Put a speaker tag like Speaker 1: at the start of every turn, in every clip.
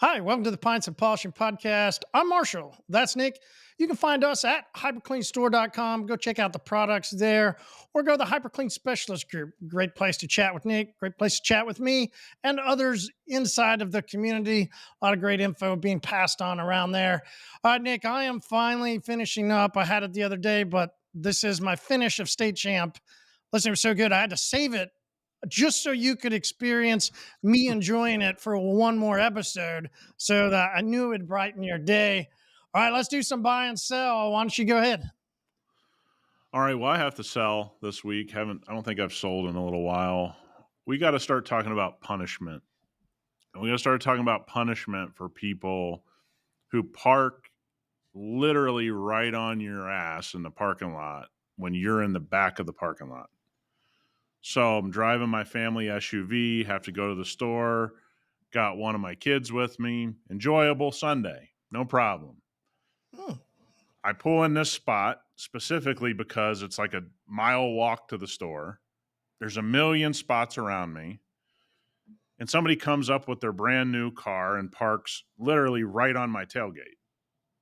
Speaker 1: Hi, welcome to the Pints Polishing Podcast. I'm Marshall. That's Nick. You can find us at hypercleanstore.com. Go check out the products there or go to the HyperClean Specialist Group. Great place to chat with Nick, great place to chat with me and others inside of the community. A lot of great info being passed on around there. All right, Nick, I am finally finishing up. I had it the other day, but this is my finish of State Champ. Listen, it was so good. I had to save it just so you could experience me enjoying it for one more episode so that I knew it would brighten your day. All right, let's do some buy and sell. Why don't you go ahead?
Speaker 2: All right. Well, I have to sell this week. I don't think I've sold in a little while. We got to start talking about punishment. And we got to start talking about punishment for people who park literally right on your ass in the parking lot when you're in the back of the parking lot. So I'm driving my family SUV, have to go to the store, got one of my kids with me. Enjoyable Sunday. No problem. I pull in this spot specifically because it's like a mile walk to the store. There's a million spots around me. And somebody comes up with their brand new car and parks literally right on my tailgate.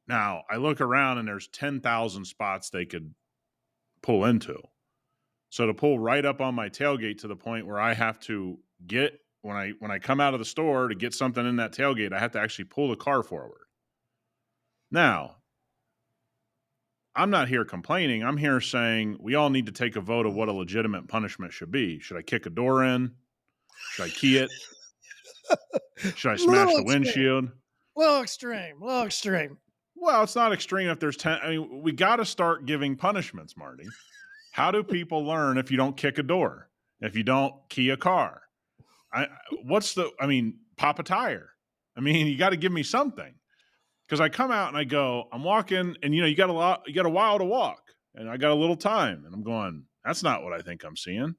Speaker 2: Now, I look around and there's 10,000 spots they could pull into. So to pull right up on my tailgate to the point where I have to get, when I come out of the store to get something in that tailgate, I have to actually pull the car forward. Now, I'm not here complaining. I'm here saying we all need to take a vote of what a legitimate punishment should be. Should I kick a door in? Should I key it? Should I smash the windshield?
Speaker 1: Little extreme.
Speaker 2: Well, it's not extreme if there's 10. I mean, we got to start giving punishments, Marty. How do people learn if you don't kick a door? If you don't key a car? Pop a tire. I mean, you got to give me something. Because I come out and I go, I'm walking, and you got a while to walk, and I got a little time, and I'm going, that's not what I think I'm seeing.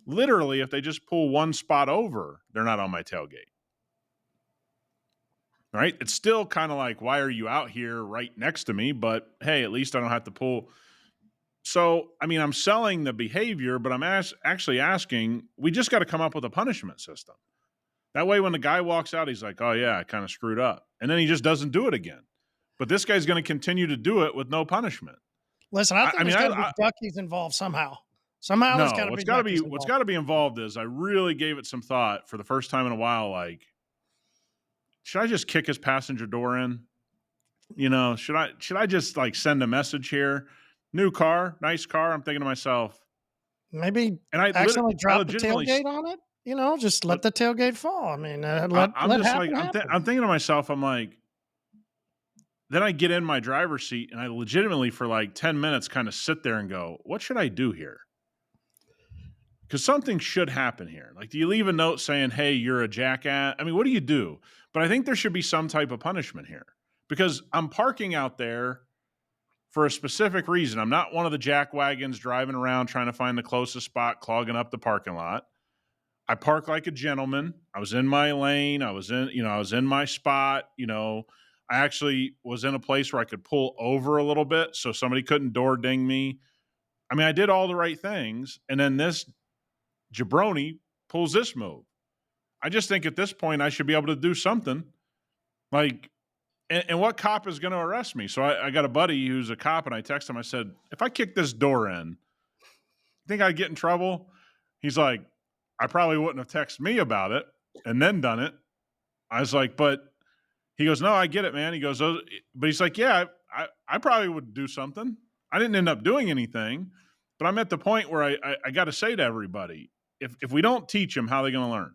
Speaker 2: Literally, if they just pull one spot over, they're not on my tailgate. Right? It's still kind of like, why are you out here right next to me? But hey, at least I don't have to pull. So, I mean, I'm selling the behavior, but I'm actually asking, we just got to come up with a punishment system. That way, when the guy walks out, he's like, oh, yeah, I kind of screwed up. And then he just doesn't do it again. But this guy's going to continue to do it with no punishment.
Speaker 1: Listen, I think there's got to be duckies involved somehow. Somehow there's got to be duckies involved.
Speaker 2: What's got to be involved is I really gave it some thought for the first time in a while, like, should I just kick his passenger door in? Should I just like send a message here? New car, nice car. I'm thinking to myself.
Speaker 1: Maybe accidentally drop the tailgate on it? Just let the tailgate fall. I mean, I'm
Speaker 2: thinking to myself, I'm like, then I get in my driver's seat and I legitimately for like 10 minutes kind of sit there and go, what should I do here? Because something should happen here. Like, do you leave a note saying, hey, you're a jackass? I mean, what do you do? But I think there should be some type of punishment here because I'm parking out there for a specific reason. I'm not one of the jack wagons driving around trying to find the closest spot, clogging up the parking lot. I park like a gentleman. I was in my lane. I was in my spot. I actually was in a place where I could pull over a little bit so somebody couldn't door ding me. I mean, I did all the right things. And then this jabroni pulls this move. I just think at this point I should be able to do something. Like, and what cop is going to arrest me? So I got a buddy who's a cop, and I texted him. I said, if I kick this door in, you think I'd get in trouble? He's like, I probably wouldn't have texted me about it and then done it. I was like, but he goes, no, I get it, man. He goes, but he's like, yeah, I probably would do something. I didn't end up doing anything, but I'm at the point where I got to say to everybody, if we don't teach them, how are they going to learn?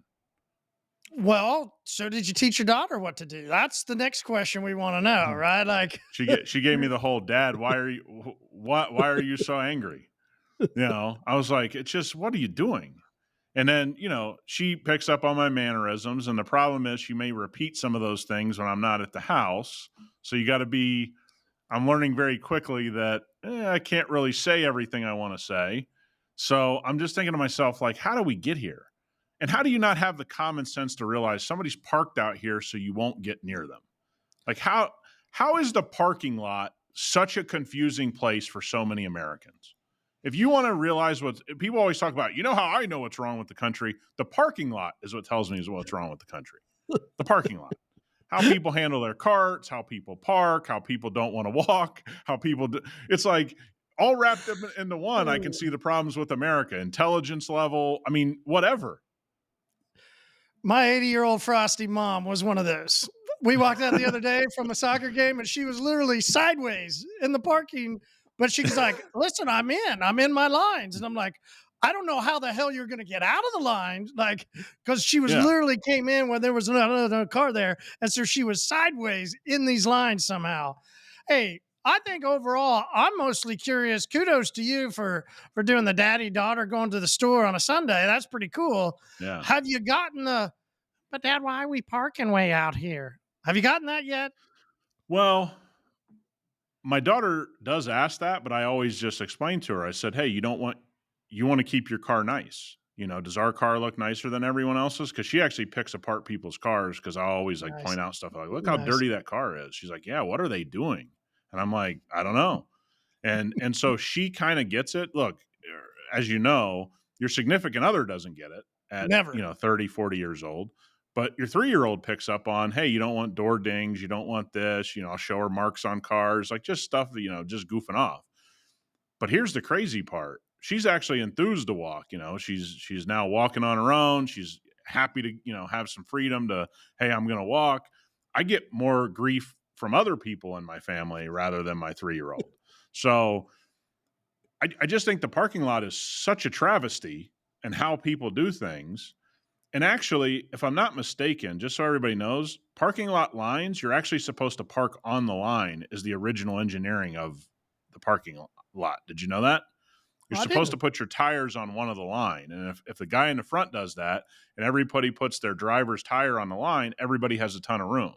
Speaker 1: Well, so did you teach your daughter what to do? That's the next question we want to know, right? Like
Speaker 2: she gave me the whole, Dad, why are you so angry? I was like, it's just, what are you doing? And then, she picks up on my mannerisms. And the problem is she may repeat some of those things when I'm not at the house. So you got to be, I'm learning very quickly that I can't really say everything I want to say. So I'm just thinking to myself, like, how do we get here? And how do you not have the common sense to realize somebody's parked out here so you won't get near them? Like, how is the parking lot such a confusing place for so many Americans? If you want to realize what people always talk about, how I know what's wrong with the country? The parking lot is what tells me is what's wrong with the country. The parking lot. how people handle their carts, how people park, how people don't want to walk, how people do. It's like all wrapped up into one. I can see the problems with America, intelligence level. I mean, whatever.
Speaker 1: My 80-year-old frosty mom was one of those. We walked out the other day from a soccer game and she was literally sideways in the parking, but she's like, listen, I'm in my lines. And I'm like, I don't know how the hell you're going to get out of the lines. Like, cause she was
Speaker 2: Yeah.
Speaker 1: literally came in when there was another car there. And so she was sideways in these lines somehow. Hey, I think overall, I'm mostly curious. Kudos to you for doing the daddy daughter going to the store on a Sunday. That's pretty cool.
Speaker 2: Yeah.
Speaker 1: Have you gotten but Dad, why are we parking way out here? Have you gotten that yet?
Speaker 2: Well, my daughter does ask that, but I always just explain to her. I said, "Hey, you want to keep your car nice. You know, does our car look nicer than everyone else's?" Because she actually picks apart people's cars. Because I always like
Speaker 1: Nice.
Speaker 2: point out stuff like, "Look how
Speaker 1: Nice.
Speaker 2: dirty that car is." She's like, "Yeah, what are they doing?" And I'm like, "I don't know." And so she kind of gets it. Look, as you know, your significant other doesn't get it at
Speaker 1: Never.
Speaker 2: 30, 40 years old. But your 3-year-old picks up on, hey, you don't want door dings, you don't want this, I'll show her marks on cars, like just stuff that, just goofing off. But here's the crazy part. She's actually enthused to walk, she's now walking on her own. She's happy to, have some freedom to, hey, I'm going to walk. I get more grief from other people in my family rather than my 3-year-old. So I just think the parking lot is such a travesty and how people do things. And actually, if I'm not mistaken, just so everybody knows, parking lot lines, you're actually supposed to park on the line is the original engineering of the parking lot. Did you know that? You're
Speaker 1: I
Speaker 2: supposed
Speaker 1: didn't.
Speaker 2: to put your tires on one of the line. And if the guy in the front does that and everybody puts their driver's tire on the line, everybody has a ton of room.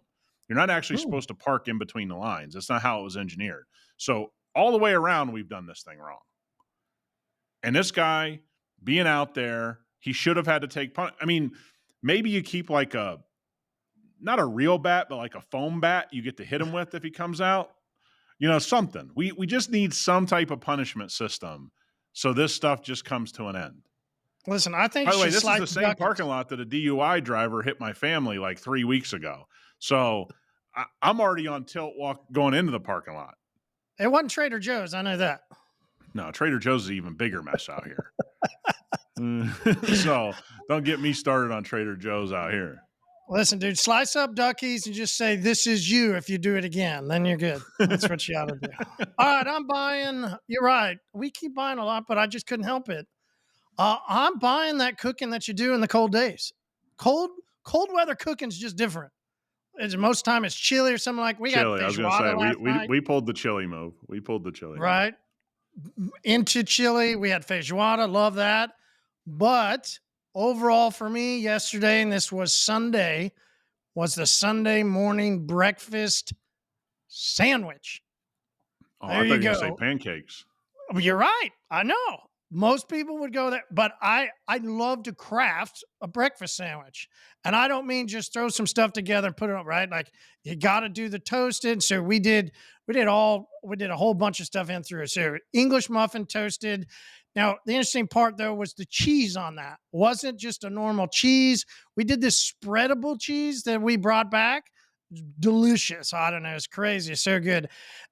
Speaker 2: You're not actually
Speaker 1: Hmm.
Speaker 2: supposed to park in between the lines. That's not how it was engineered. So all the way around, we've done this thing wrong. And this guy being out there, he should have had to take punt. I mean, maybe you keep like not a real bat, but like a foam bat you get to hit him with if he comes out. Something. We just need some type of punishment system so this stuff just comes to an end.
Speaker 1: Listen, I think
Speaker 2: By
Speaker 1: you
Speaker 2: the way,
Speaker 1: should
Speaker 2: this is
Speaker 1: slice
Speaker 2: the
Speaker 1: the
Speaker 2: same
Speaker 1: duckies.
Speaker 2: parking lot that a DUI driver hit my family like 3 weeks ago. So I'm already on tilt going into the parking lot.
Speaker 1: It wasn't Trader Joe's. I know that.
Speaker 2: No, Trader Joe's is an even bigger mess out here. So don't get me started on Trader Joe's out here.
Speaker 1: Listen, dude, slice up duckies and just say, this is you if you do it again. Then you're good. That's what you ought to do. All right, I'm buying. You're right. We keep buying a lot, but I just couldn't help it. I'm buying that cooking that you do in the cold days. Cold weather cooking's just different. Most time it's chili or something like we had
Speaker 2: Chili. I was going to say
Speaker 1: feijoada last night.
Speaker 2: we pulled the chili move. We pulled the chili move.
Speaker 1: Right. Into chili. We had feijoada. Love that. But overall for me yesterday, and this was Sunday, was the Sunday morning breakfast sandwich.
Speaker 2: Oh,
Speaker 1: There
Speaker 2: I thought you
Speaker 1: you
Speaker 2: were going to say
Speaker 1: go.
Speaker 2: pancakes.
Speaker 1: You're right. I know. Most people would go there, but I love to craft a breakfast sandwich. And I don't mean just throw some stuff together and put it on, right? Like you got to do the toasted. So we did a whole bunch of stuff in through it. So English muffin toasted. Now, the interesting part though was the cheese on that. Wasn't just a normal cheese. We did this spreadable cheese that we brought back. Delicious. I don't know. It's crazy. It's so good.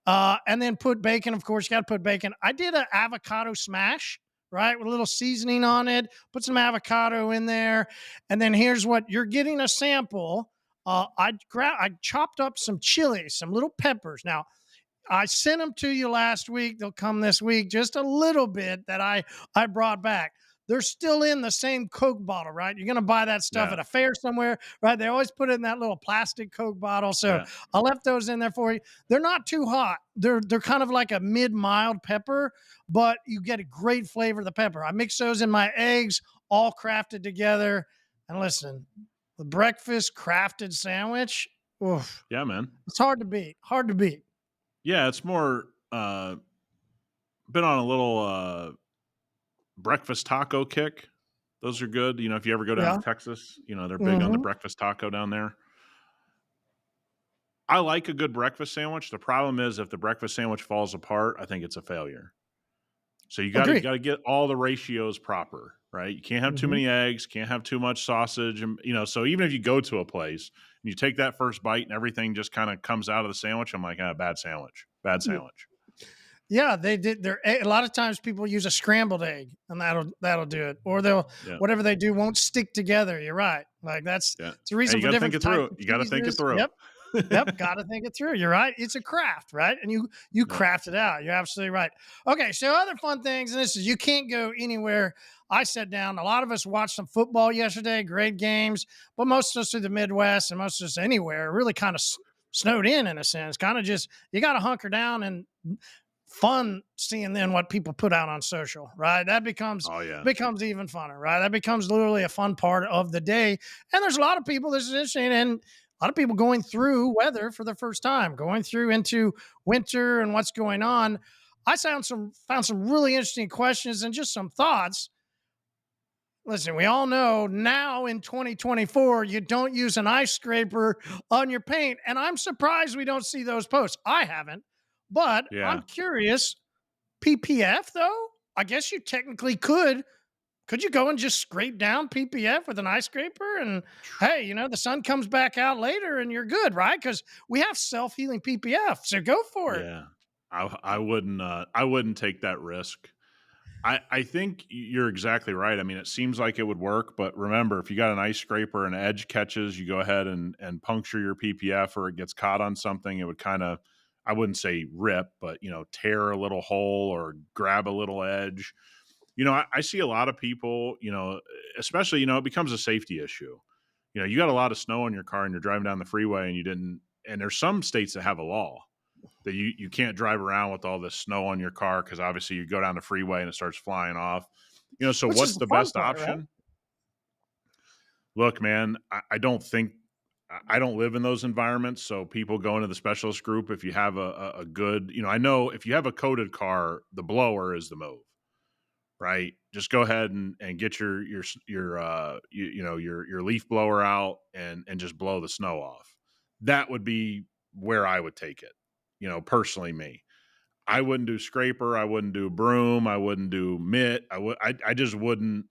Speaker 1: And then put bacon. Of course, you got to put bacon. I did an avocado smash, right? With a little seasoning on it. Put some avocado in there. And then here's what you're getting a sample. I chopped up some chili, some little peppers. Now, I sent them to you last week. They'll come this week. Just a little bit that I brought back. They're still in the same Coke bottle, right? You're going to buy that stuff at a fair somewhere, right? They always put it in that little plastic Coke bottle. So I left those in there for you. They're not too hot. They're kind of like a mid-mild pepper, but you get a great flavor of the pepper. I mix those in my eggs, all crafted together. And listen, the breakfast crafted sandwich, oof,
Speaker 2: Yeah, man.
Speaker 1: it's hard to beat. Hard to beat.
Speaker 2: Yeah, it's more been on a little breakfast taco kick. Those are good. If you ever go down to Texas, they're big on the breakfast taco down there. I like a good breakfast sandwich. The problem is if the breakfast sandwich falls apart, I think it's a failure. So you got to get all the ratios proper. right? You can't have too
Speaker 1: Mhm.
Speaker 2: many eggs, can't have too much sausage, and so even if you go to a place and you take that first bite and everything just kind of comes out of the sandwich, I'm like, bad sandwich, bad sandwich.
Speaker 1: Yeah, they did. A lot of times people use a scrambled egg, and that'll do it. Or they'll
Speaker 2: Yeah,
Speaker 1: whatever they do won't stick together. You're right. Like
Speaker 2: yeah.
Speaker 1: it's a
Speaker 2: Hey,
Speaker 1: reason
Speaker 2: you
Speaker 1: for
Speaker 2: got to think
Speaker 1: different
Speaker 2: it
Speaker 1: types
Speaker 2: through.
Speaker 1: of
Speaker 2: You got to think it
Speaker 1: cheeses.
Speaker 2: through.
Speaker 1: Yep. Yep, gotta think it through. You're right. It's a craft, right? And you
Speaker 2: Yeah.
Speaker 1: craft it out. You're absolutely right. Okay, so other fun things, and this is you can't go anywhere. I sat down. A lot of us watched some football yesterday, great games, but most of us through the Midwest and most of us anywhere really kind of snowed in a sense. Kind of just you got to hunker down and fun seeing then what people put out on social, right? That
Speaker 2: Oh yeah.
Speaker 1: becomes even funner, right? That becomes literally a fun part of the day. And there's a lot of people, this is interesting, and a lot of people going through weather for the first time, going through into winter and what's going on. I found some really interesting questions and just some thoughts. Listen, we all know now in 2024, you don't use an ice scraper on your paint. And I'm surprised we don't see those posts. I haven't, but I'm
Speaker 2: Yeah.
Speaker 1: curious. PPF though? I guess you technically could. Could you go and just scrape down PPF with an ice scraper? And hey, the sun comes back out later and you're good, right? Because we have self healing PPF. So go for it.
Speaker 2: Yeah. I wouldn't take that risk. I think you're exactly right. I mean, it seems like it would work, but remember, if you got an ice scraper and edge catches, you go ahead and puncture your PPF or it gets caught on something, it would kind of, I wouldn't say rip, but tear a little hole or grab a little edge. I see a lot of people, especially, it becomes a safety issue. You got a lot of snow on your car and you're driving down the freeway and you didn't, and there's some states that have a law that you can't drive around with all this snow on your car because obviously you go down the freeway and it starts flying off. So
Speaker 1: Which is
Speaker 2: what's
Speaker 1: the
Speaker 2: the
Speaker 1: fun
Speaker 2: best
Speaker 1: part, right?
Speaker 2: option? Look, man, I don't think I don't live in those environments. So people go into the specialist group. If you have a good, I know if you have a coated car, the blower is the move, right? Just go ahead and get your leaf blower out and just blow the snow off. That would be where I would take it. Personally, me. I wouldn't do scraper. I wouldn't do broom. I wouldn't do mitt. I just wouldn't.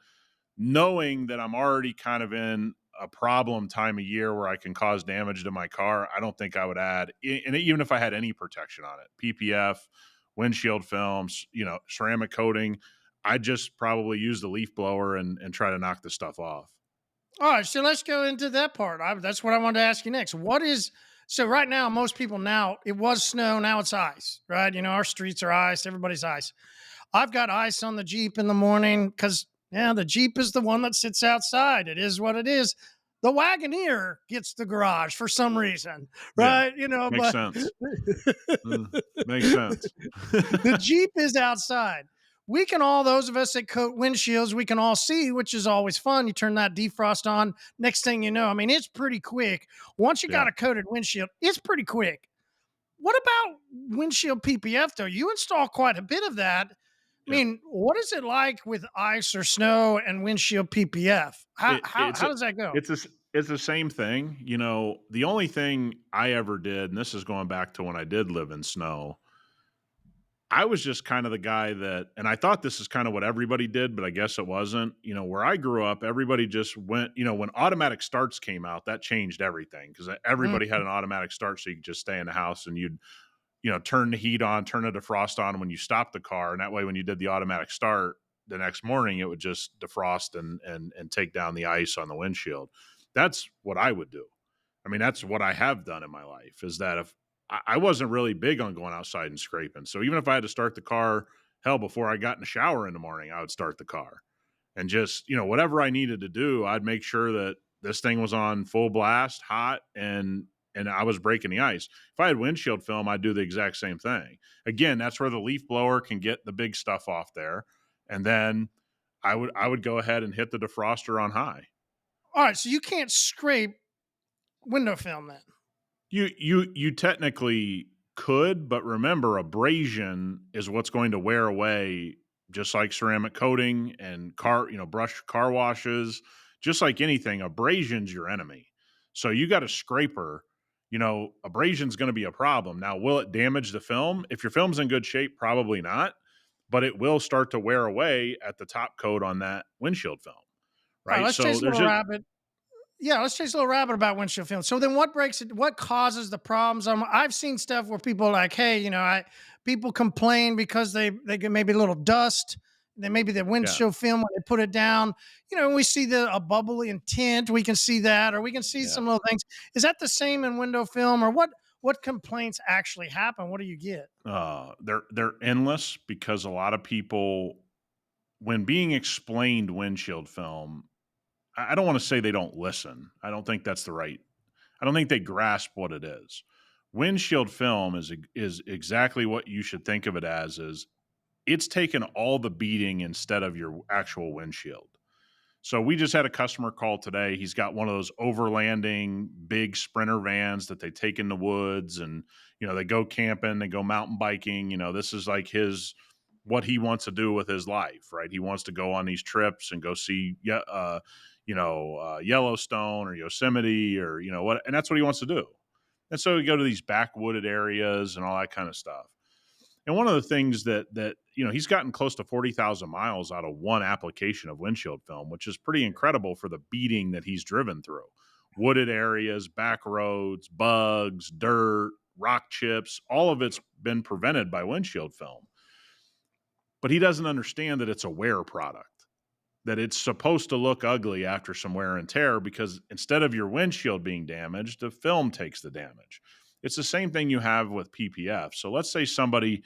Speaker 2: Knowing that I'm already kind of in a problem time of year where I can cause damage to my car, I don't think I would add. And even if I had any protection on it, PPF, windshield films, ceramic coating, I'd just probably use the leaf blower and try to knock the stuff off.
Speaker 1: All right, so let's go into that part. That's what I wanted to ask you next. So right now, most people now, it was snow, now it's ice, right? Our streets are ice, everybody's ice. I've got ice on the Jeep in the morning because, yeah, the Jeep is the one that sits outside. It is what it is. The Wagoneer gets the garage for some reason,
Speaker 2: Yeah,
Speaker 1: right?
Speaker 2: makes
Speaker 1: But
Speaker 2: sense. Makes sense.
Speaker 1: the Jeep is outside. We can all, those of us that coat windshields, we can all see, which is always fun. You turn that defrost on. Next thing you know, I mean, it's pretty quick. Once you
Speaker 2: Yeah,
Speaker 1: got a coated windshield, it's pretty quick. What about windshield PPF though? You install quite a bit of that. I
Speaker 2: yeah.
Speaker 1: mean, what is it like with ice or snow and windshield PPF? How
Speaker 2: It,
Speaker 1: how
Speaker 2: it's
Speaker 1: how
Speaker 2: a,
Speaker 1: does that go?
Speaker 2: it's the same thing. The only thing I ever did, and this is going back to when I did live in snow, I was just kind of the guy that, and I thought this is kind of what everybody did, but I guess it wasn't. Where I grew up, everybody just went, when automatic starts came out, that changed everything because
Speaker 1: Mm.
Speaker 2: everybody had an automatic start. So you could just stay in the house and you'd, turn the heat on, turn the defrost on when you stopped the car. And that way, when you did the automatic start the next morning, it would just defrost and take down the ice on the windshield. That's what I would do. I mean, that's what I have done in my life is that if I wasn't really big on going outside and scraping. So even if I had to start the car, hell, before I got in the shower in the morning, I would start the car and just, whatever I needed to do, I'd make sure that this thing was on full blast, hot, and I was breaking the ice. If I had windshield film, I'd do the exact same thing. Again, that's where the leaf blower can get the big stuff off there. And then I would go ahead and hit the defroster on high.
Speaker 1: All right, so you can't scrape window film then.
Speaker 2: You technically could, but remember abrasion is what's going to wear away just like ceramic coating and brush car washes, just like anything, abrasion's your enemy. So you got a scraper, abrasion's going to be a problem. Now, will it damage the film? If your film's in good shape, probably not. but it will start to wear away at the top coat on that windshield film,
Speaker 1: All right,
Speaker 2: right?
Speaker 1: let's
Speaker 2: So
Speaker 1: chase a
Speaker 2: there's
Speaker 1: little
Speaker 2: just
Speaker 1: rabbit. Yeah, let's chase a little rabbit about windshield film. So then what breaks it? What causes the problems? I've seen stuff where people are like, hey, people complain because they get maybe a little dust. Then maybe the
Speaker 2: yeah,
Speaker 1: windshield film when they put it down, we see a bubbly in tint. We can see that, or we can see
Speaker 2: yeah.
Speaker 1: some little things. Is that the same in window film, or what complaints actually happen? What do you get?
Speaker 2: They're endless because a lot of people, when being explained windshield film, I don't want to say they don't listen. I don't think that's the right. I don't think they grasp what it is. Windshield film is exactly what you should think of it as. Is it's taken all the beating instead of your actual windshield. So we just had a customer call today. He's got one of those overlanding big sprinter vans that they take in the woods, and they go camping, they go mountain biking. This is like what he wants to do with his life, right? He wants to go on these trips and go see Yellowstone or Yosemite or what, and that's what he wants to do. And so we go to these backwooded areas and all that kind of stuff. And one of the things that he's gotten close to 40,000 miles out of one application of windshield film, which is pretty incredible for the beating that he's driven through. Wooded areas, back roads, bugs, dirt, rock chips, all of it's been prevented by windshield film. But he doesn't understand that it's a wear product, that it's supposed to look ugly after some wear and tear, because instead of your windshield being damaged, the film takes the damage. It's the same thing you have with PPF. So let's say somebody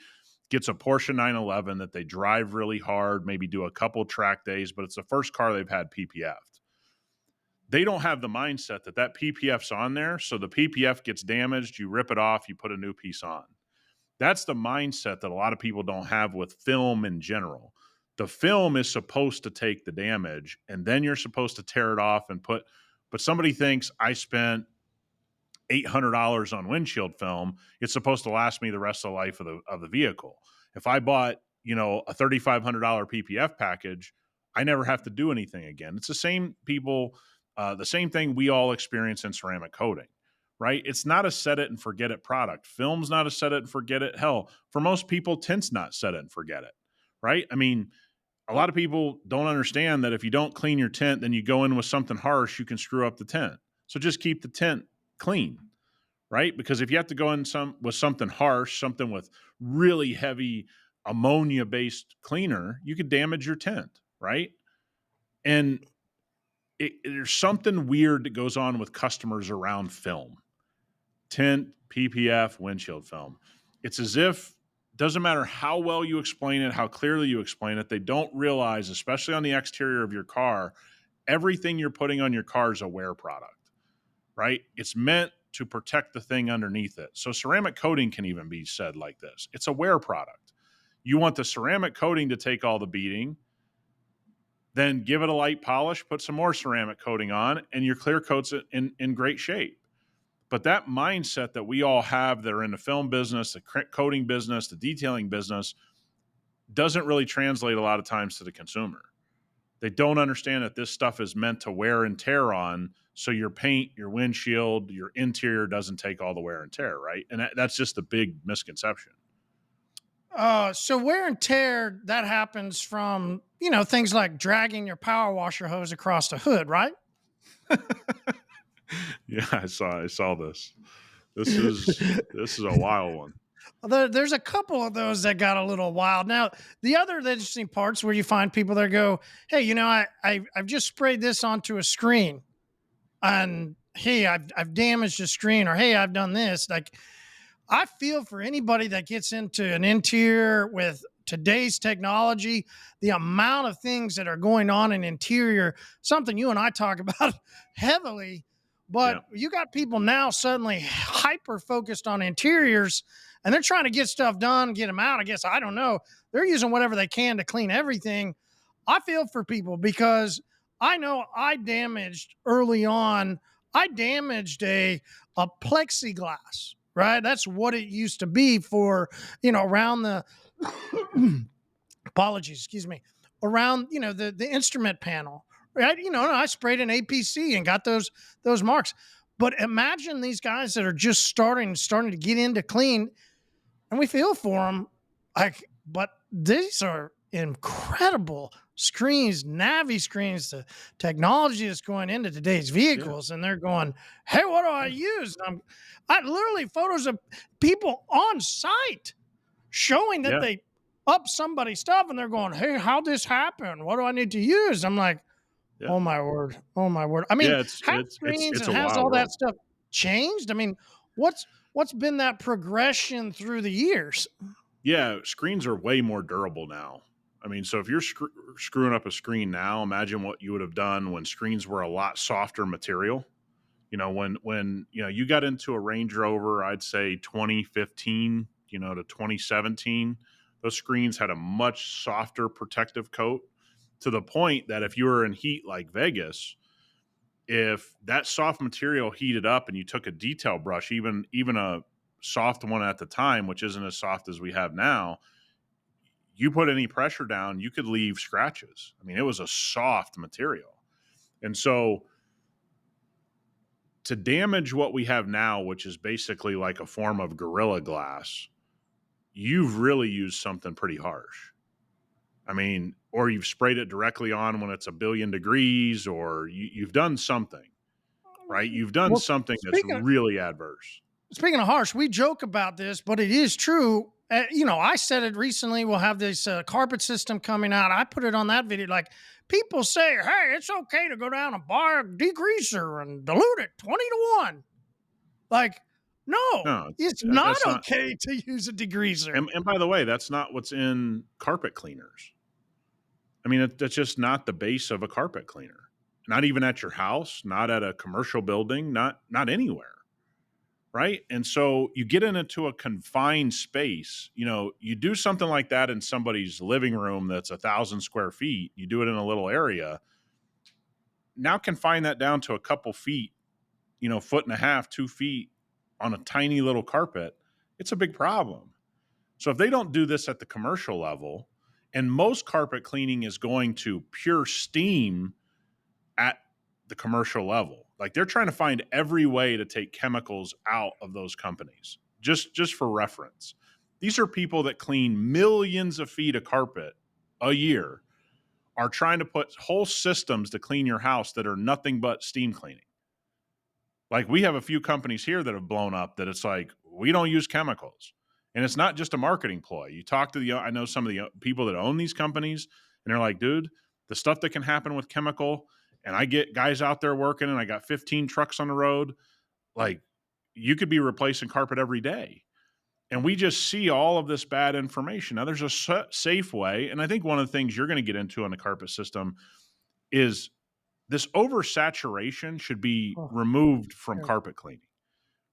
Speaker 2: gets a Porsche 911 that they drive really hard, maybe do a couple track days, but it's the first car they've had PPF'd. They don't have the mindset that PPF's on there, so the PPF gets damaged, you rip it off, you put a new piece on. That's the mindset that a lot of people don't have with film in general. The film is supposed to take the damage, and then you're supposed to tear it off but somebody thinks I spent $800 on windshield film. It's supposed to last me the rest of the life of the vehicle. If I bought, a $3,500 PPF package, I never have to do anything again. It's the same the same thing we all experience in ceramic coating, right? It's not a set it and forget it product. Film's not a set it and forget it. Hell, for most people, tint's not set it and forget it, right? I mean, a lot of people don't understand that if you don't clean your tint, then you go in with something harsh, you can screw up the tint. So just keep the tint clean, right? Because if you have to go in with something harsh, something with really heavy ammonia-based cleaner, you could damage your tint, right? And there's something weird that goes on with customers around film, tint, PPF, windshield film. It's as if doesn't matter how well you explain it, how clearly you explain it, they don't realize, especially on the exterior of your car, everything you're putting on your car is a wear product, right? It's meant to protect the thing underneath it. So ceramic coating can even be said like this. It's a wear product. You want the ceramic coating to take all the beating, then give it a light polish, put some more ceramic coating on, and your clear coat's in great shape. But that mindset that we all have that are in the film business, the coating business, the detailing business, doesn't really translate a lot of times to the consumer. They don't understand that this stuff is meant to wear and tear on, so your paint, your windshield, your interior doesn't take all the wear and tear, right? And that's just a big misconception.
Speaker 1: So wear and tear, that happens from, things like dragging your power washer hose across the hood, right?
Speaker 2: Yeah, I saw this. This is a wild one.
Speaker 1: There's a couple of those that got a little wild. Now, the other interesting parts where you find people that go, hey, I've just sprayed this onto a screen, and hey, I've damaged the screen, or hey, I've done this. Like, I feel for anybody that gets into an interior with today's technology, the amount of things that are going on in interior, something you and I talk about heavily, but
Speaker 2: Yeah.
Speaker 1: you got people now suddenly hyper focused on interiors, and they're trying to get stuff done, get them out. I guess, I don't know. They're using whatever they can to clean everything. I feel for people because I know I damaged early on. I damaged a plexiglass, right? That's what it used to be for, around the apologies, excuse me, around, the instrument panel, right? And I sprayed an APC and got those marks. But imagine these guys that are just starting to get into clean, and we feel for them. But these are incredible screens, Navi screens, the technology that's going into today's
Speaker 2: Yeah,
Speaker 1: vehicles, and they're going, "Hey, what do I
Speaker 2: yeah,
Speaker 1: use?" I literally photos of people on site showing that
Speaker 2: yeah,
Speaker 1: they up somebody's stuff, and they're going, "Hey, how'd this happen? What do I need to use?" I'm like,
Speaker 2: yeah,
Speaker 1: "Oh my word! Oh my word!" I mean,
Speaker 2: yeah. It's
Speaker 1: have
Speaker 2: it's it's
Speaker 1: screens
Speaker 2: it's
Speaker 1: and
Speaker 2: a
Speaker 1: has
Speaker 2: wild
Speaker 1: all that
Speaker 2: world.
Speaker 1: stuff changed? I mean, what's been that progression through the years?
Speaker 2: Yeah, screens are way more durable now. I mean, so if you're screwing up a screen now, imagine what you would have done when screens were a lot softer material. When you got into a Range Rover, I'd say 2015, to 2017, those screens had a much softer protective coat to the point that if you were in heat like Vegas, if that soft material heated up and you took a detail brush, even a soft one at the time, which isn't as soft as we have now, you put any pressure down, you could leave scratches. I mean, it was a soft material. And so to damage what we have now, which is basically like a form of Gorilla Glass, you've really used something pretty harsh. I mean, or you've sprayed it directly on when it's a billion degrees, or you've done something, right? You've done
Speaker 1: Well,
Speaker 2: something that's
Speaker 1: speaking
Speaker 2: really adverse.
Speaker 1: speaking of harsh, we joke about this, but it is true. I said it recently. We'll have this carpet system coming out. I put it on that video. Like people say, "Hey, it's okay to go down and buy a degreaser and dilute it 20-1." Like, no,
Speaker 2: No,
Speaker 1: it's not
Speaker 2: that's not.
Speaker 1: okay to use a degreaser.
Speaker 2: And by the way, that's not what's in carpet cleaners. I mean, that's just not the base of a carpet cleaner. Not even at your house, not at a commercial building, not anywhere. Right. And so you get into a confined space, you do something like that in somebody's living room that's 1,000 square feet, you do it in a little area. Now confine that down to a couple feet, foot and a half, 2 feet on a tiny little carpet. It's a big problem. So if they don't do this at the commercial level, and most carpet cleaning is going to pure steam at the commercial level. Like they're trying to find every way to take chemicals out of those companies. Just for reference. These are people that clean millions of feet of carpet a year, are trying to put whole systems to clean your house that are nothing but steam cleaning. Like we have a few companies here that have blown up that it's like we don't use chemicals. And it's not just a marketing ploy. You talk to I know some of the people that own these companies and they're like, "Dude, the stuff that can happen with chemical, and I get guys out there working and I got 15 trucks on the road, like you could be replacing carpet every day." And we just see all of this bad information. Now there's a safe way, and I think one of the things you're going to get into on the carpet system is this oversaturation should be
Speaker 1: Oh,
Speaker 2: removed from
Speaker 1: yeah.
Speaker 2: carpet cleaning.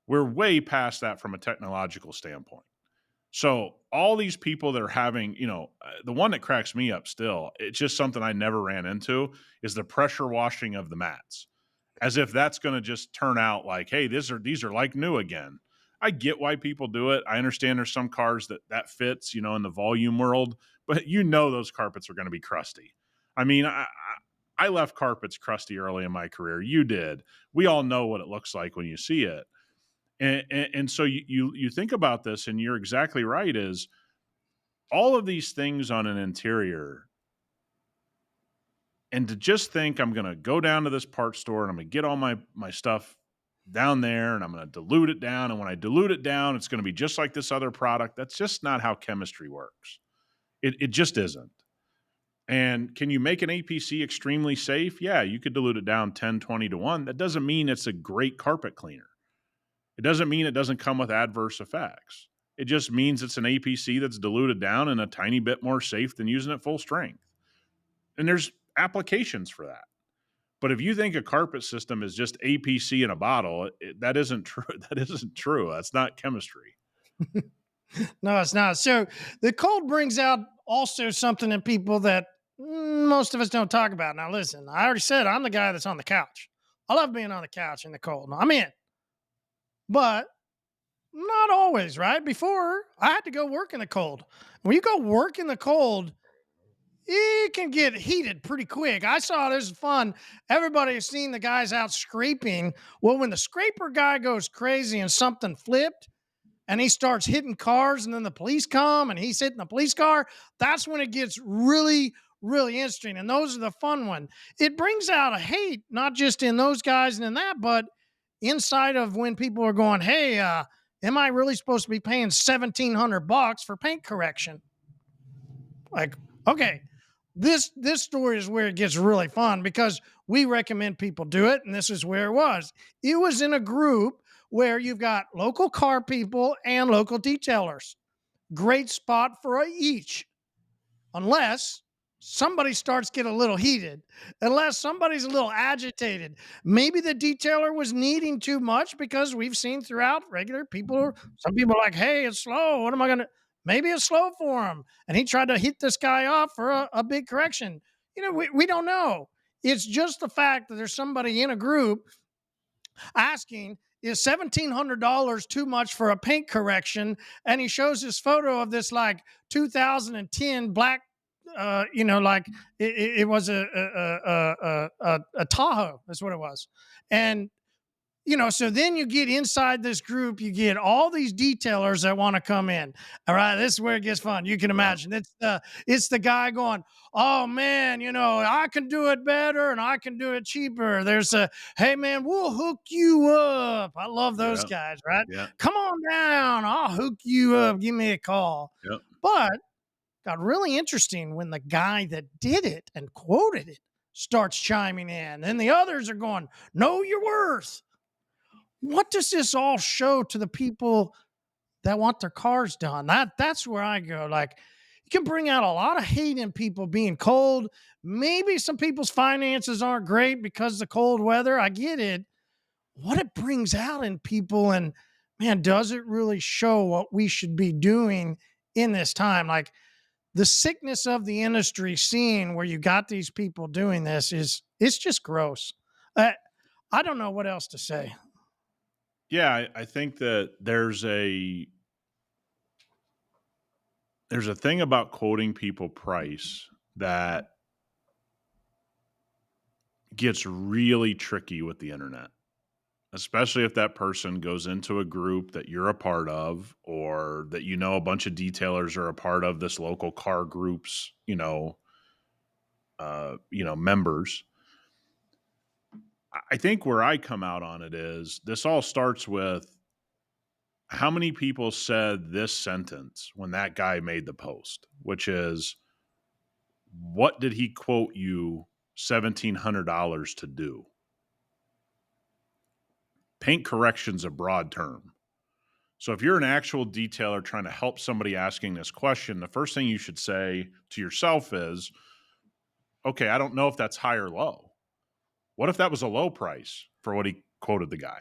Speaker 2: We're way past that from a technological standpoint. So all these people that are having, the one that cracks me up still, it's just something I never ran into, is the pressure washing of the mats. As if that's going to just turn out like, hey, these are like new again. I get why people do it. I understand there's some cars that fits, in the volume world, but those carpets are going to be crusty. I mean, I left carpets crusty early in my career. You did. We all know what it looks like when you see it. And so you think about this, and you're exactly right. Is all of these things on an interior, and to just think I'm going to go down to this part store and I'm going to get all my stuff down there, and I'm going to dilute it down, and when I dilute it down, it's going to be just like this other product. That's just not how chemistry works. It just isn't. And can you make an APC extremely safe? Yeah, you could dilute it down 10, 20 to 1. That doesn't mean it's a great carpet cleaner. It doesn't mean it doesn't come with adverse effects. It just means it's an APC that's diluted down and a tiny bit more safe than using it full strength. And there's applications for that. But if you think a carpet system is just APC in a bottle, that isn't true. That isn't true. That's not chemistry.
Speaker 1: No, it's not. So the cold brings out also something in people that most of us don't talk about. Now, listen, I already said I'm the guy that's on the couch. I love being on the couch in the cold. I'm in, but not always, right? Before I had to go work in the cold. When you go work in the cold, it can get heated pretty quick. I saw this is fun. Everybody has seen the guys out scraping. Well, when the scraper guy goes crazy and something flipped, and he starts hitting cars, and then the police come and he's hitting the police car, that's when it gets really, really interesting. And those are the fun ones. It brings out a hate, not just in those guys and in that, but inside of when people are going, hey, am I really supposed to be paying $1,700 for paint correction? Like, okay, this story is where it gets really fun because we recommend people do it, and this is where it was. It was in a group where you've got local car people and local detailers. Great spot for each, unless somebody starts getting a little heated, unless somebody's a little agitated. Maybe the detailer was needing too much because we've seen throughout regular people, some people are like, hey, it's slow. What am I going to? Maybe it's slow for him. And he tried to hit this guy off for a big correction. We don't know. It's just the fact that there's somebody in a group asking, is $1,700 too much for a paint correction? And he shows this photo of this like 2010 black, like it was a Tahoe. That's what it was. And so then you get inside this group, you get all these detailers that want to come in. All right, this is where it gets fun. You can
Speaker 2: Yeah.
Speaker 1: imagine it's the guy going, oh man, I can do it better and I can do it cheaper. There's hey man, we'll hook you up. I love those
Speaker 2: Yeah.
Speaker 1: guys, right?
Speaker 2: Yeah.
Speaker 1: Come on down, I'll hook you up. Give me a call.
Speaker 2: Yep.
Speaker 1: But got really interesting when the guy that did it and quoted it starts chiming in, and the others are going, know your worth. What does this all show to the people that want their cars done? That's where I go. Like, you can bring out a lot of hate in people being cold. Maybe some people's finances aren't great because of the cold weather. I get it. What it brings out in people, and man, does it really show what we should be doing in this time? Like, the sickness of the industry scene where you got these people doing this it's just gross. I don't know what else to say.
Speaker 2: Yeah, I think that there's a thing about quoting people price that gets really tricky with the internet, especially if that person goes into a group that you're a part of, or that a bunch of detailers are a part of this local car group's members. I think where I come out on it is this all starts with how many people said this sentence when that guy made the post, which is, what did he quote you $1,700 to do? Paint correction's a broad term. So if you're an actual detailer trying to help somebody asking this question, the first thing you should say to yourself is, okay, I don't know if that's high or low. What if that was a low price for what he quoted the guy?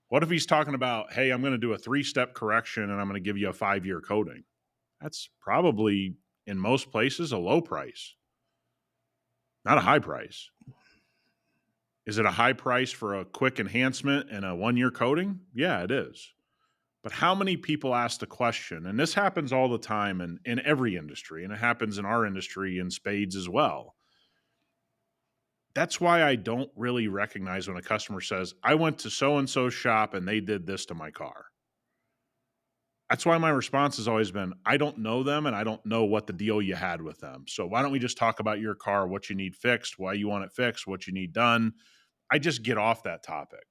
Speaker 2: What if he's talking about, hey, I'm going to do a 3-step correction and I'm going to give you a 5-year coating? That's probably, in most places, a low price, not a high price. Is it a high price for a quick enhancement and a 1-year coating? Yeah, it is. But how many people ask the question, and this happens all the time in every industry, and it happens in our industry in spades as well. That's why I don't really recognize when a customer says, I went to so-and-so shop and they did this to my car. That's why my response has always been, I don't know them and I don't know what the deal you had with them. So why don't we just talk about your car, what you need fixed, why you want it fixed, what you need done. I just get off that topic.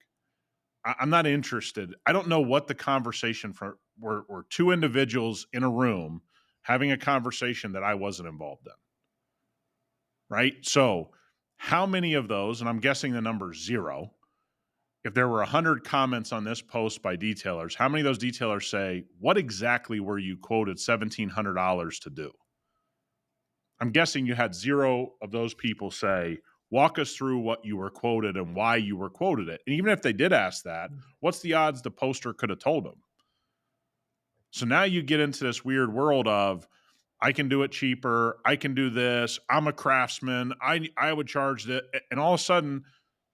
Speaker 2: I'm not interested. I don't know what the conversation were two individuals in a room having a conversation that I wasn't involved in. Right? So how many of those, and I'm guessing the number is 0, if there were 100 comments on this post by detailers, how many of those detailers say, what exactly were you quoted $1,700 to do? I'm guessing you had 0 of those people say, walk us through what you were quoted and why you were quoted it. And even if they did ask that, what's the odds the poster could have told them? So now you get into this weird world of, I can do it cheaper. I can do this. I'm a craftsman. I would charge that. And all of a sudden,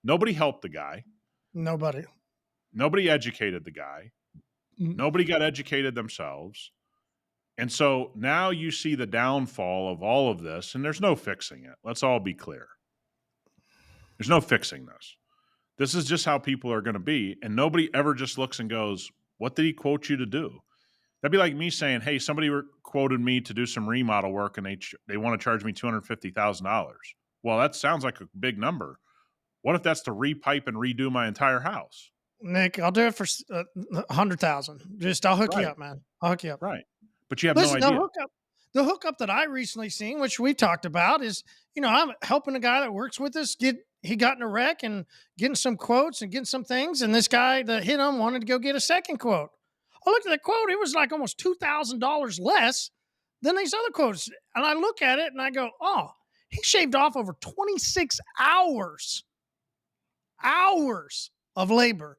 Speaker 2: nobody helped the guy.
Speaker 1: Nobody.
Speaker 2: Nobody educated the guy. Nobody got educated themselves. And so now you see the downfall of all of this, and there's no fixing it. Let's all be clear. There's no fixing this. This is just how people are going to be. And nobody ever just looks and goes, What did he quote you to do? That'd be like me saying, hey, somebody quoted me to do some remodel work and they want to charge me $250,000. Well, that sounds like a big number. What if that's to repipe and redo my entire house?
Speaker 1: Nick, I'll do it for 100,000. Just I'll hook you
Speaker 2: Right,
Speaker 1: up, man. I'll hook you up.
Speaker 2: right. But you have no
Speaker 1: Listen,
Speaker 2: idea.
Speaker 1: the hookup that I recently seen, which we talked about, is I'm helping a guy that works with us he got in a wreck and getting some quotes and getting some things, and this guy that hit him wanted to go get a second quote. I looked at the quote; it was like almost $2,000 less than these other quotes, and I look at it and I go, "Oh, he shaved off over 26 hours of labor.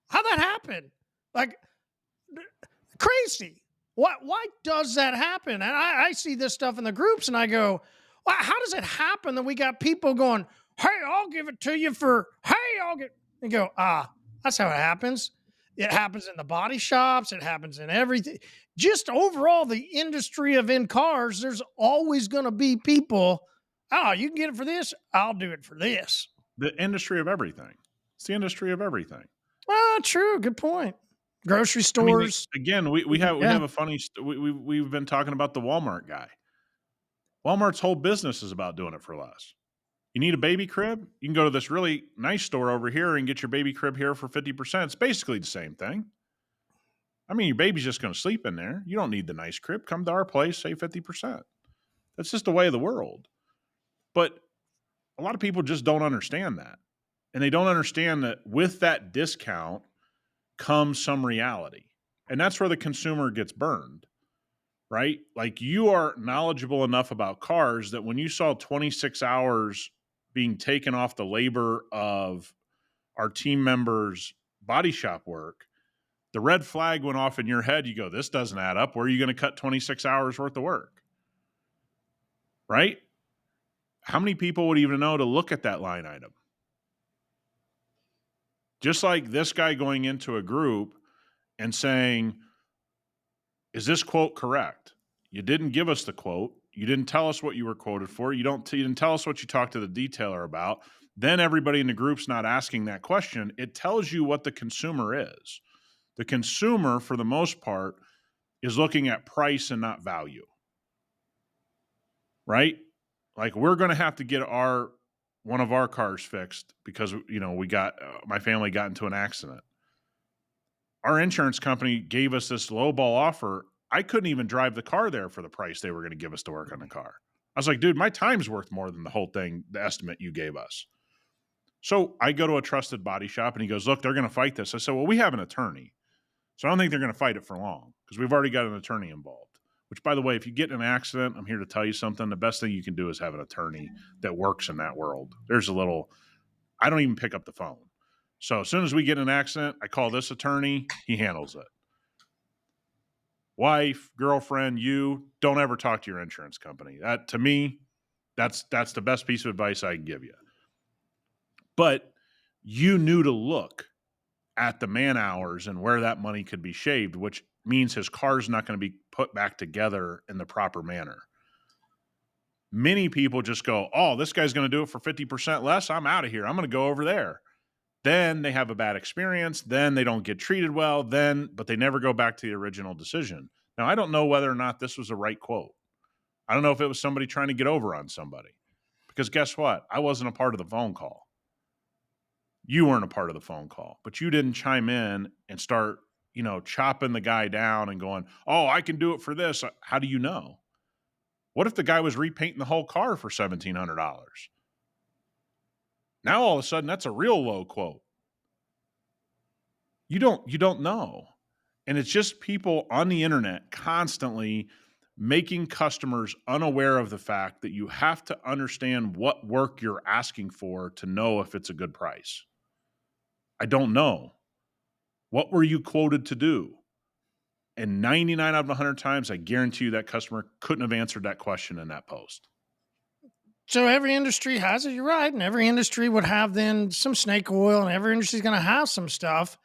Speaker 1: How'd that happen? Like crazy. Why does that happen?" And I see this stuff in the groups and I go, well, how does it happen that we got people going, hey, I'll give it to you for, hey, and go, that's how it happens. It happens in the body shops. It happens in everything. Just overall, the industry of in cars, there's always going to be people, you can get it for this. I'll do it for this.
Speaker 2: The industry of everything. It's the industry of everything.
Speaker 1: True. Good point. Grocery
Speaker 2: I mean,
Speaker 1: stores.
Speaker 2: again, we have a funny. We've been talking about the Walmart guy. Walmart's whole business is about doing it for less. You need a baby crib? You can go to this really nice store over here and get your baby crib here for 50%. It's basically the same thing. I mean, your baby's just going to sleep in there. You don't need the nice crib. Come to our place, save 50%. That's just the way of the world. But a lot of people just don't understand that. And they don't understand that with that discount comes some reality. And that's where the consumer gets burned, right? Like you are knowledgeable enough about cars that when you saw 26 hours being taken off the labor of our team members' body shop work, the red flag went off in your head. You go, this doesn't add up. Where are you going to cut 26 hours worth of work? Right? How many people would even know to look at that line item? Just like this guy going into a group and saying, is this quote correct? You didn't give us the quote. You didn't tell us what you were quoted for. You didn't tell us what you talked to the detailer about. Then everybody in the group's not asking that question. It tells you what the consumer is. The consumer, for the most part, is looking at price and not value. Right? Like we're going to have to get one of our cars fixed because we got my family got into an accident. Our insurance company gave us this lowball offer. I couldn't even drive the car there for the price they were going to give us to work on the car. I was like, dude, my time's worth more than the whole thing, the estimate you gave us. So I go to a trusted body shop and he goes, look, they're going to fight this. I said, well, we have an attorney. So I don't think they're going to fight it for long because we've already got an attorney involved. Which, by the way, if you get in an accident, I'm here to tell you something. The best thing you can do is have an attorney that works in that world. I don't even pick up the phone. So as soon as we get in an accident, I call this attorney. He handles it. Wife, girlfriend, you don't ever talk to your insurance company. That, to me, that's the best piece of advice I can give you. But you knew to look at the man hours and where that money could be shaved, which means his car's not going to be put back together in the proper manner. Many people just go, oh, this guy's going to do it for 50% less. I'm out of here. I'm going to go over there. Then they have a bad experience. Then they don't get treated well. But they never go back to the original decision. Now, I don't know whether or not this was the right quote. I don't know if it was somebody trying to get over on somebody. Because guess what? I wasn't a part of the phone call. You weren't a part of the phone call. But you didn't chime in and start, chopping the guy down and going, oh, I can do it for this. How do you know? What if the guy was repainting the whole car for $1,700? Now all of a sudden that's a real low quote. You don't know. And it's just people on the internet constantly making customers unaware of the fact that you have to understand what work you're asking for to know if it's a good price. I don't know. What were you quoted to do? And 99 out of 100 times, I guarantee you that customer couldn't have answered that question in that post.
Speaker 1: So every industry has it, you're right. And every industry would have then some snake oil, and every industry is going to have some stuff.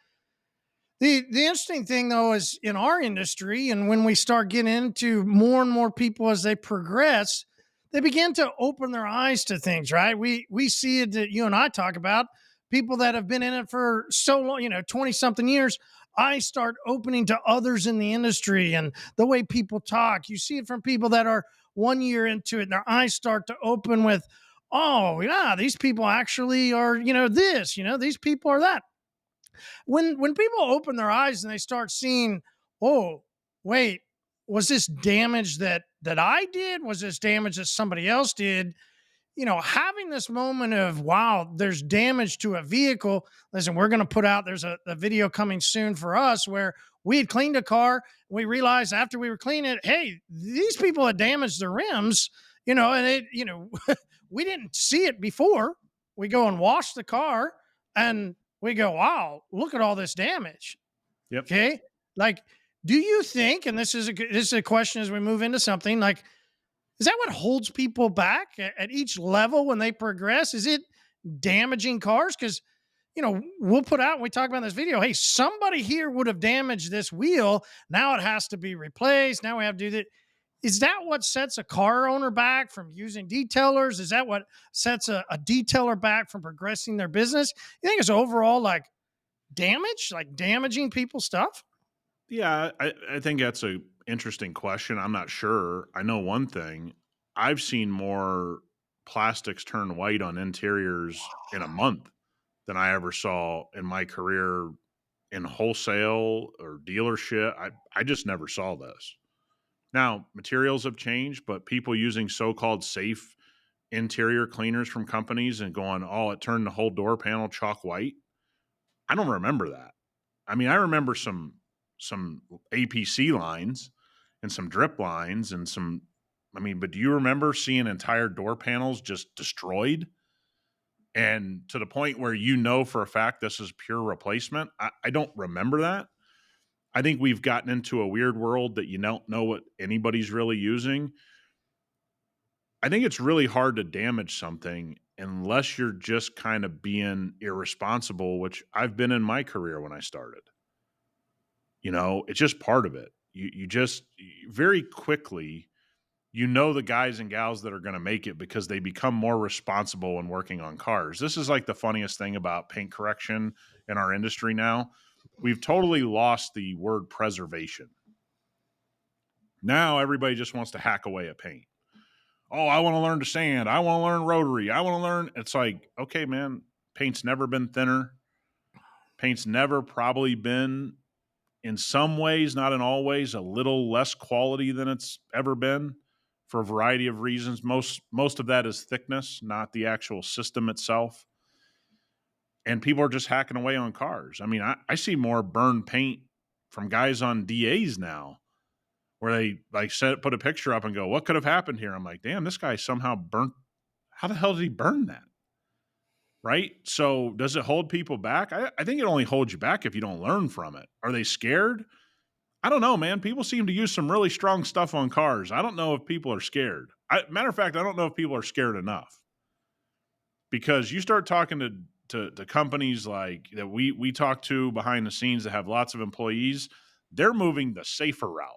Speaker 1: The interesting thing, though, is in our industry, and when we start getting into more and more people as they progress, they begin to open their eyes to things, right? We see it that you and I talk about. people that have been in it for so long, 20 something years, eyes start opening to others in the industry and the way people talk. You see it from people that are 1 year into it and their eyes start to open with, oh, yeah, these people actually are, this, these people are that. When people open their eyes and they start seeing, oh, wait, was this damage that I did? Was this damage that somebody else did? Having this moment of, wow, there's damage to a vehicle. Listen, we're going to put out, there's a video coming soon for us where we had cleaned a car. We realized after we were cleaning it, hey, these people had damaged their rims, and we didn't see it before. We go and wash the car and we go, wow, look at all this damage.
Speaker 2: Yep.
Speaker 1: Okay. Like, do you think, and this is a question as we move into something like, is that what holds people back at each level when they progress? Is it damaging cars? Because, we'll put out, and we talk about in this video, hey, somebody here would have damaged this wheel. Now it has to be replaced. Now we have to do that. Is that what sets a car owner back from using detailers? Is that what sets a detailer back from progressing their business? You think it's overall like damage, like damaging people's stuff?
Speaker 2: Yeah, I think that's a interesting question. I'm not sure. I know one thing. I've seen more plastics turn white on interiors in a month than I ever saw in my career in wholesale or dealership. I just never saw this. Now, materials have changed, but people using so-called safe interior cleaners from companies and going, oh, it turned the whole door panel chalk white. I don't remember that. I mean, I remember some APC lines and some drip lines and some. I mean, but do you remember seeing entire door panels just destroyed? And to the point where for a fact this is pure replacement? I don't remember that. I think we've gotten into a weird world that you don't know what anybody's really using. I think it's really hard to damage something unless you're just kind of being irresponsible, which I've been in my career when I started. It's just part of it. You just very quickly, the guys and gals that are going to make it because they become more responsible when working on cars. This is like the funniest thing about paint correction in our industry now. We've totally lost the word preservation. Now everybody just wants to hack away at paint. Oh, I want to learn to sand. I want to learn rotary. I want to learn. It's like, okay, man, paint's never been thinner. Paint's never probably been, in some ways, not in all ways, a little less quality than it's ever been for a variety of reasons. Most of that is thickness, not the actual system itself. And people are just hacking away on cars. I mean, I see more burned paint from guys on DAs now where they put a picture up and go, what could have happened here? I'm like, damn, this guy somehow burnt. How the hell did he burn that? Right? So does it hold people back? I think it only holds you back if you don't learn from it. Are they scared? I don't know, man. People seem to use some really strong stuff on cars. I don't know if people are scared. Matter of fact, I don't know if people are scared enough, because you start talking to companies like that we talk to behind the scenes that have lots of employees. They're moving the safer route.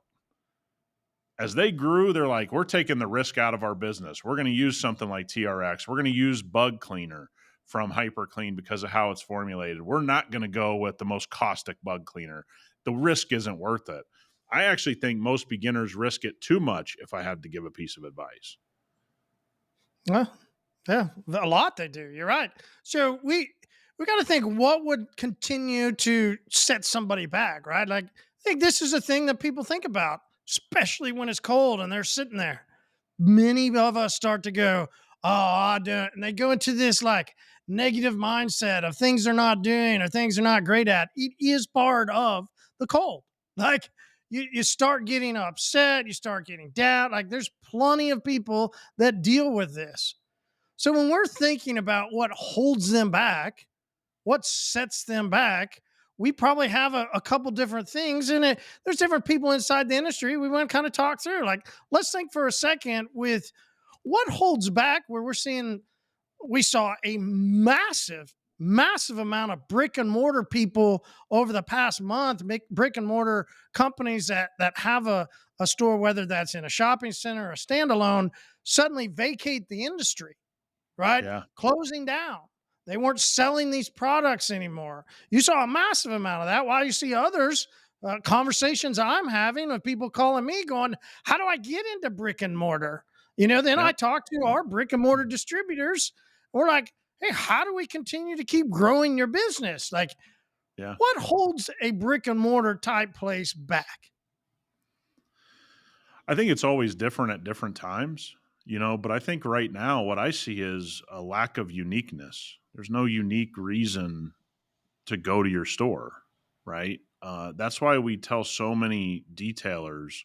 Speaker 2: As they grew, they're like, we're taking the risk out of our business. We're going to use something like TRX. We're going to use bug cleaner from hyperCLEAN because of how it's formulated. We're not going to go with the most caustic bug cleaner. The risk isn't worth it. I actually think most beginners risk it too much, if I had to give a piece of advice.
Speaker 1: Well, yeah, a lot they do. You're right. So we got to think what would continue to set somebody back, right? Like, I think this is a thing that people think about, especially when it's cold and they're sitting there. Many of us start to go, oh, I don't, and they go into this like negative mindset of things they're not doing or things they're not great at. It is part of the cold. Like, you start getting upset, you start getting down. Like, there's plenty of people that deal with this. So when we're thinking about what holds them back, what sets them back, we probably have a couple different things in it. There's different people inside the industry. We want to kind of talk through. Like, let's think for a second with what holds back where we saw a massive amount of brick and mortar people over the past month, make brick and mortar companies that have a store, whether that's in a shopping center or a standalone, suddenly vacate the industry, right?
Speaker 2: Yeah.
Speaker 1: Closing down. They weren't selling these products anymore. You saw a massive amount of that. While you see others, conversations I'm having with people calling me going, how do I get into brick and mortar? Then I
Speaker 2: Yep.
Speaker 1: talk to our brick and mortar distributors. We're like, hey, how do we continue to keep growing your business? Like,
Speaker 2: Yeah.
Speaker 1: what holds a brick and mortar type place back?
Speaker 2: I think it's always different at different times, but I think right now what I see is a lack of uniqueness. There's no unique reason to go to your store, right? That's why we tell so many detailers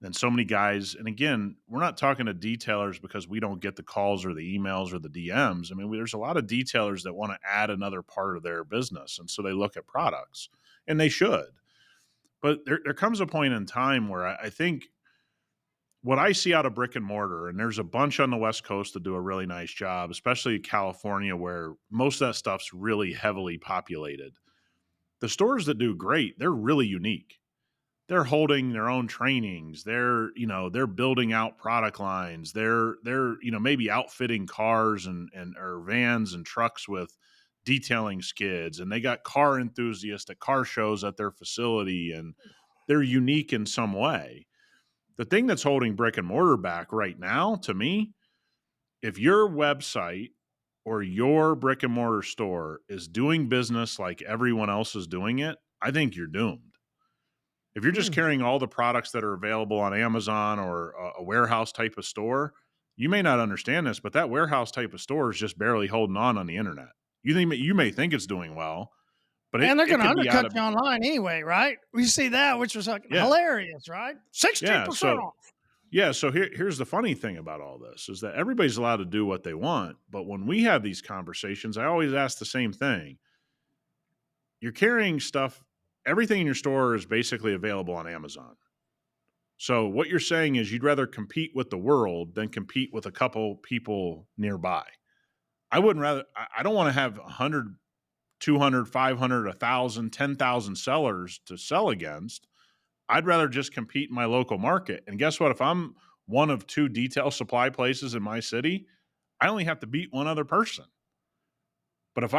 Speaker 2: and so many guys. And again, we're not talking to detailers because we don't get the calls or the emails or the DMs. I mean, there's a lot of detailers that want to add another part of their business. And so they look at products, and they should. But there comes a point in time where I think what I see out of brick and mortar, and there's a bunch on the West Coast that do a really nice job, especially California, where most of that stuff's really heavily populated. The stores that do great, they're really unique. They're holding their own trainings. They're building out product lines. They're maybe outfitting cars and or vans and trucks with detailing skids, and they got car enthusiasts at car shows at their facility, and they're unique in some way. The thing that's holding brick and mortar back right now, to me, if your website or your brick and mortar store is doing business like everyone else is doing it, I think you're doomed. If you're just
Speaker 1: Hmm.
Speaker 2: carrying all the products that are available on Amazon or a warehouse type of store, you may not understand this, but that warehouse type of store is just barely holding on the internet. You may think it's doing well, but it,
Speaker 1: And they're
Speaker 2: it
Speaker 1: going to
Speaker 2: could be out
Speaker 1: undercut
Speaker 2: of
Speaker 1: you online anyway, right? We see that, which was like
Speaker 2: yeah.
Speaker 1: hilarious, right?
Speaker 2: Yeah.
Speaker 1: 60%
Speaker 2: So
Speaker 1: off.
Speaker 2: here's the funny thing about all this is that everybody's allowed to do what they want. But when we have these conversations, I always ask the same thing. You're carrying stuff, everything in your store is basically available on Amazon. So what you're saying is you'd rather compete with the world than compete with a couple people nearby. I don't want to have 100, 200, 500, 1,000, 10,000 sellers to sell against. I'd rather just compete in my local market. And guess what? If I'm one of two detail supply places in my city, I only have to beat one other person. But if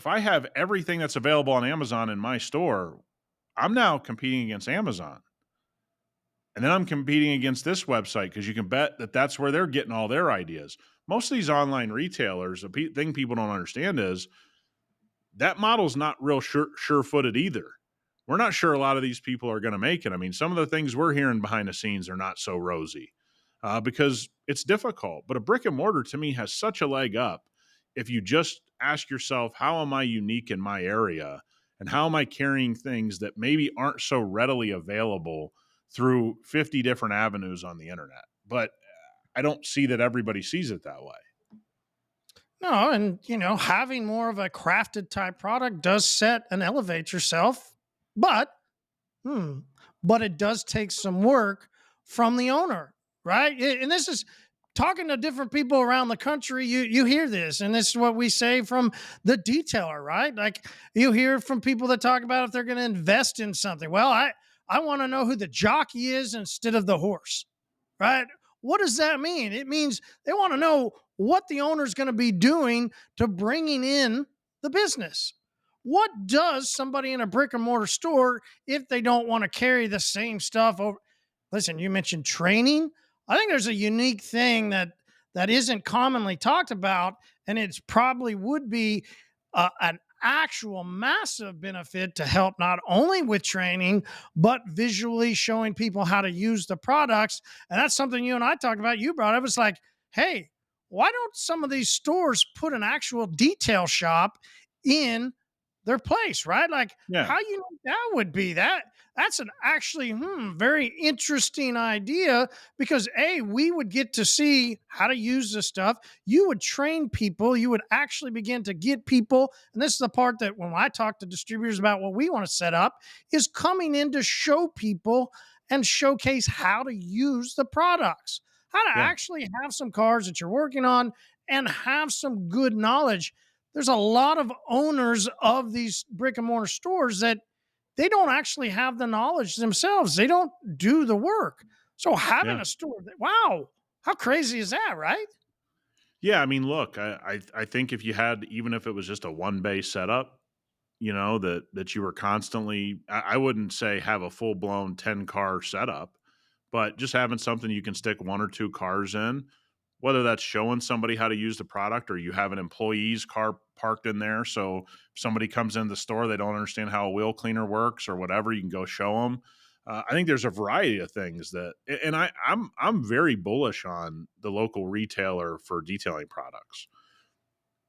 Speaker 2: I have everything that's available on Amazon in my store, I'm now competing against Amazon. And then I'm competing against this website because you can bet that that's where they're getting all their ideas. Most of these online retailers, the thing people don't understand is that model's not real sure-footed either. We're not sure a lot of these people are going to make it. I mean, some of the things we're hearing behind the scenes are not so rosy because it's difficult. But a brick and mortar to me has such a leg up. If you just ask yourself, how am I unique in my area? And how am I carrying things that maybe aren't so readily available through 50 different avenues on the internet? But I don't see that everybody sees it that way.
Speaker 1: No, and having more of a crafted type product does set and elevate yourself, but hmm, but it does take some work from the owner, right? And this is talking to different people around the country. You hear this, and this is what we say from the detailer, right? Like you hear from people that talk about if they're going to invest in something. Well, I want to know who the jockey is instead of the horse, right? What does that mean? It means they want to know what the owner's going to be doing to bringing in the business. What does somebody in a brick and mortar store if they don't want to carry the same stuff over? Listen, you mentioned training. I think there's a unique thing that isn't commonly talked about, and it's probably would be an actual massive benefit to help not only with training but visually showing people how to use the products. And that's something you and I talked about. You brought up. It's like, hey, why don't some of these stores put an actual detail shop in their place, right? Like
Speaker 2: Yeah.
Speaker 1: how that would be that's an actually very interesting idea because we would get to see how to use this stuff. You would train people, you would actually begin to get people, and this is the part that when I talk to distributors about what we want to set up is coming in to show people and showcase how to use the products, how to
Speaker 2: Yeah.
Speaker 1: actually have some cars that you're working on and have some good knowledge. There's a lot of owners of these brick and mortar stores that they don't actually have the knowledge themselves. They don't do the work. So having
Speaker 2: Yeah.
Speaker 1: a store wow, how crazy is that, right?
Speaker 2: Yeah, I mean, look, I think if you had, even if it was just a one bay setup, that you were constantly, I wouldn't say have a full blown 10-car setup, but just having something you can stick one or two cars in, whether that's showing somebody how to use the product or you have an employee's car parked in there. So if somebody comes in the store, they don't understand how a wheel cleaner works or whatever, you can go show them. I think there's a variety of things and I'm very bullish on the local retailer for detailing products.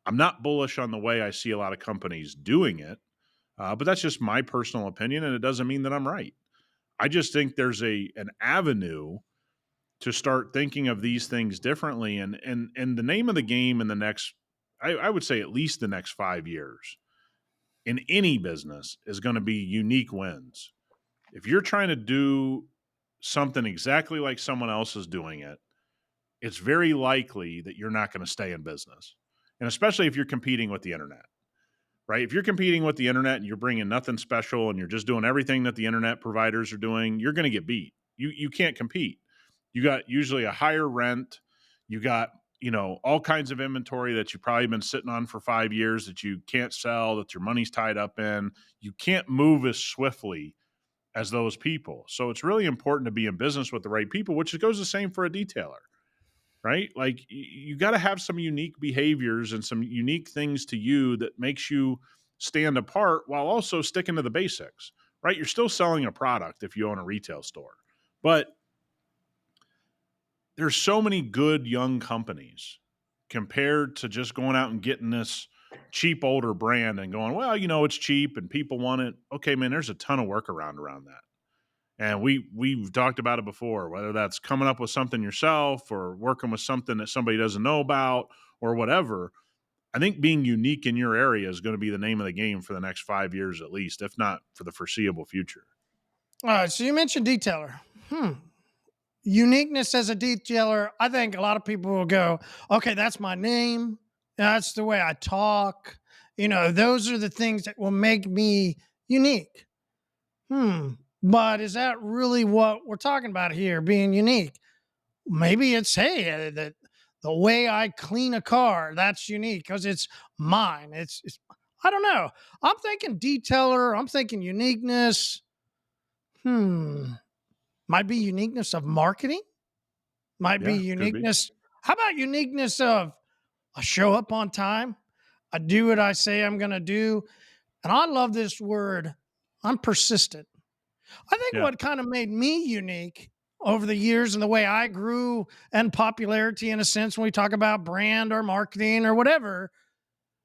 Speaker 2: I'm not bullish on the way I see a lot of companies doing it, but that's just my personal opinion, and it doesn't mean that I'm right. I just think there's an avenue to start thinking of these things differently, and the name of the game in the next, I would say at least the next 5 years in any business is going to be unique wins. If you're trying to do something exactly like someone else is doing it, it's very likely that you're not going to stay in business, and especially if you're competing with the internet. Right? If you're competing with the internet and you're bringing nothing special and you're just doing everything that the internet providers are doing, you're going to get beat. You can't compete. You got usually a higher rent. You got, all kinds of inventory that you've probably been sitting on for 5 years that you can't sell, that your money's tied up in. You can't move as swiftly as those people. So it's really important to be in business with the right people, which goes the same for a detailer, right? Like you got to have some unique behaviors and some unique things to you that makes you stand apart while also sticking to the basics, right? You're still selling a product if you own a retail store, but there's so many good young companies compared to just going out and getting this cheap older brand and going, well, it's cheap and people want it. Okay, man, there's a ton of workaround around that. And we've talked about it before, whether that's coming up with something yourself or working with something that somebody doesn't know about or whatever. I think being unique in your area is going to be the name of the game for the next 5 years at least, if not for the foreseeable future.
Speaker 1: All right, so you mentioned detailer. Uniqueness as a detailer, I think a lot of people will go, okay, that's my name. That's the way I talk. Those are the things that will make me unique. But is that really what we're talking about here, being unique? Maybe it's, hey, the way I clean a car, that's unique because it's mine. I don't know. I'm thinking detailer. I'm thinking uniqueness. Hmm. Might be uniqueness of marketing. Might be
Speaker 2: Yeah, could be.
Speaker 1: uniqueness. How about uniqueness of I show up on time? I do what I say I'm going to do. And I love this word. I'm persistent. I think
Speaker 2: Yeah.
Speaker 1: what kind of made me unique over the years and the way I grew and popularity in a sense when we talk about brand or marketing or whatever,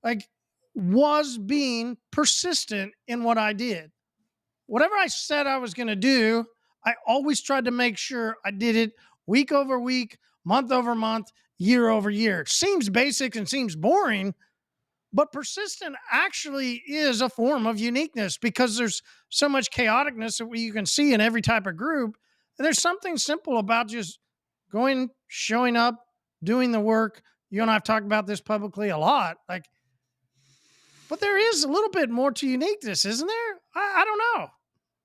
Speaker 1: like was being persistent in what I did. Whatever I said I was going to do, I always tried to make sure I did it week over week, month over month, year over year. It seems basic and seems boring, but persistent actually is a form of uniqueness because there's so much chaoticness that you can see in every type of group. And there's something simple about just going, showing up, doing the work. You and I have talked about this publicly a lot. But there is a little bit more to uniqueness, isn't there? I don't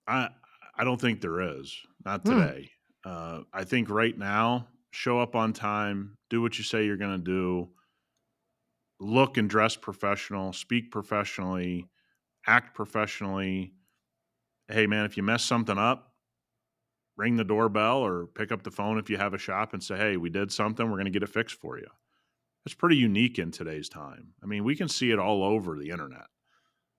Speaker 2: I I don't think there is. Not
Speaker 1: know.
Speaker 2: today. I think right now, show up on time, do what you say you're going to do, look and dress professional, speak professionally, act professionally. Hey, man, if you mess something up, ring the doorbell or pick up the phone if you have a shop and say, hey, we did something. We're going to get it fixed for you. It's pretty unique in today's time. I mean, we can see it all over the internet.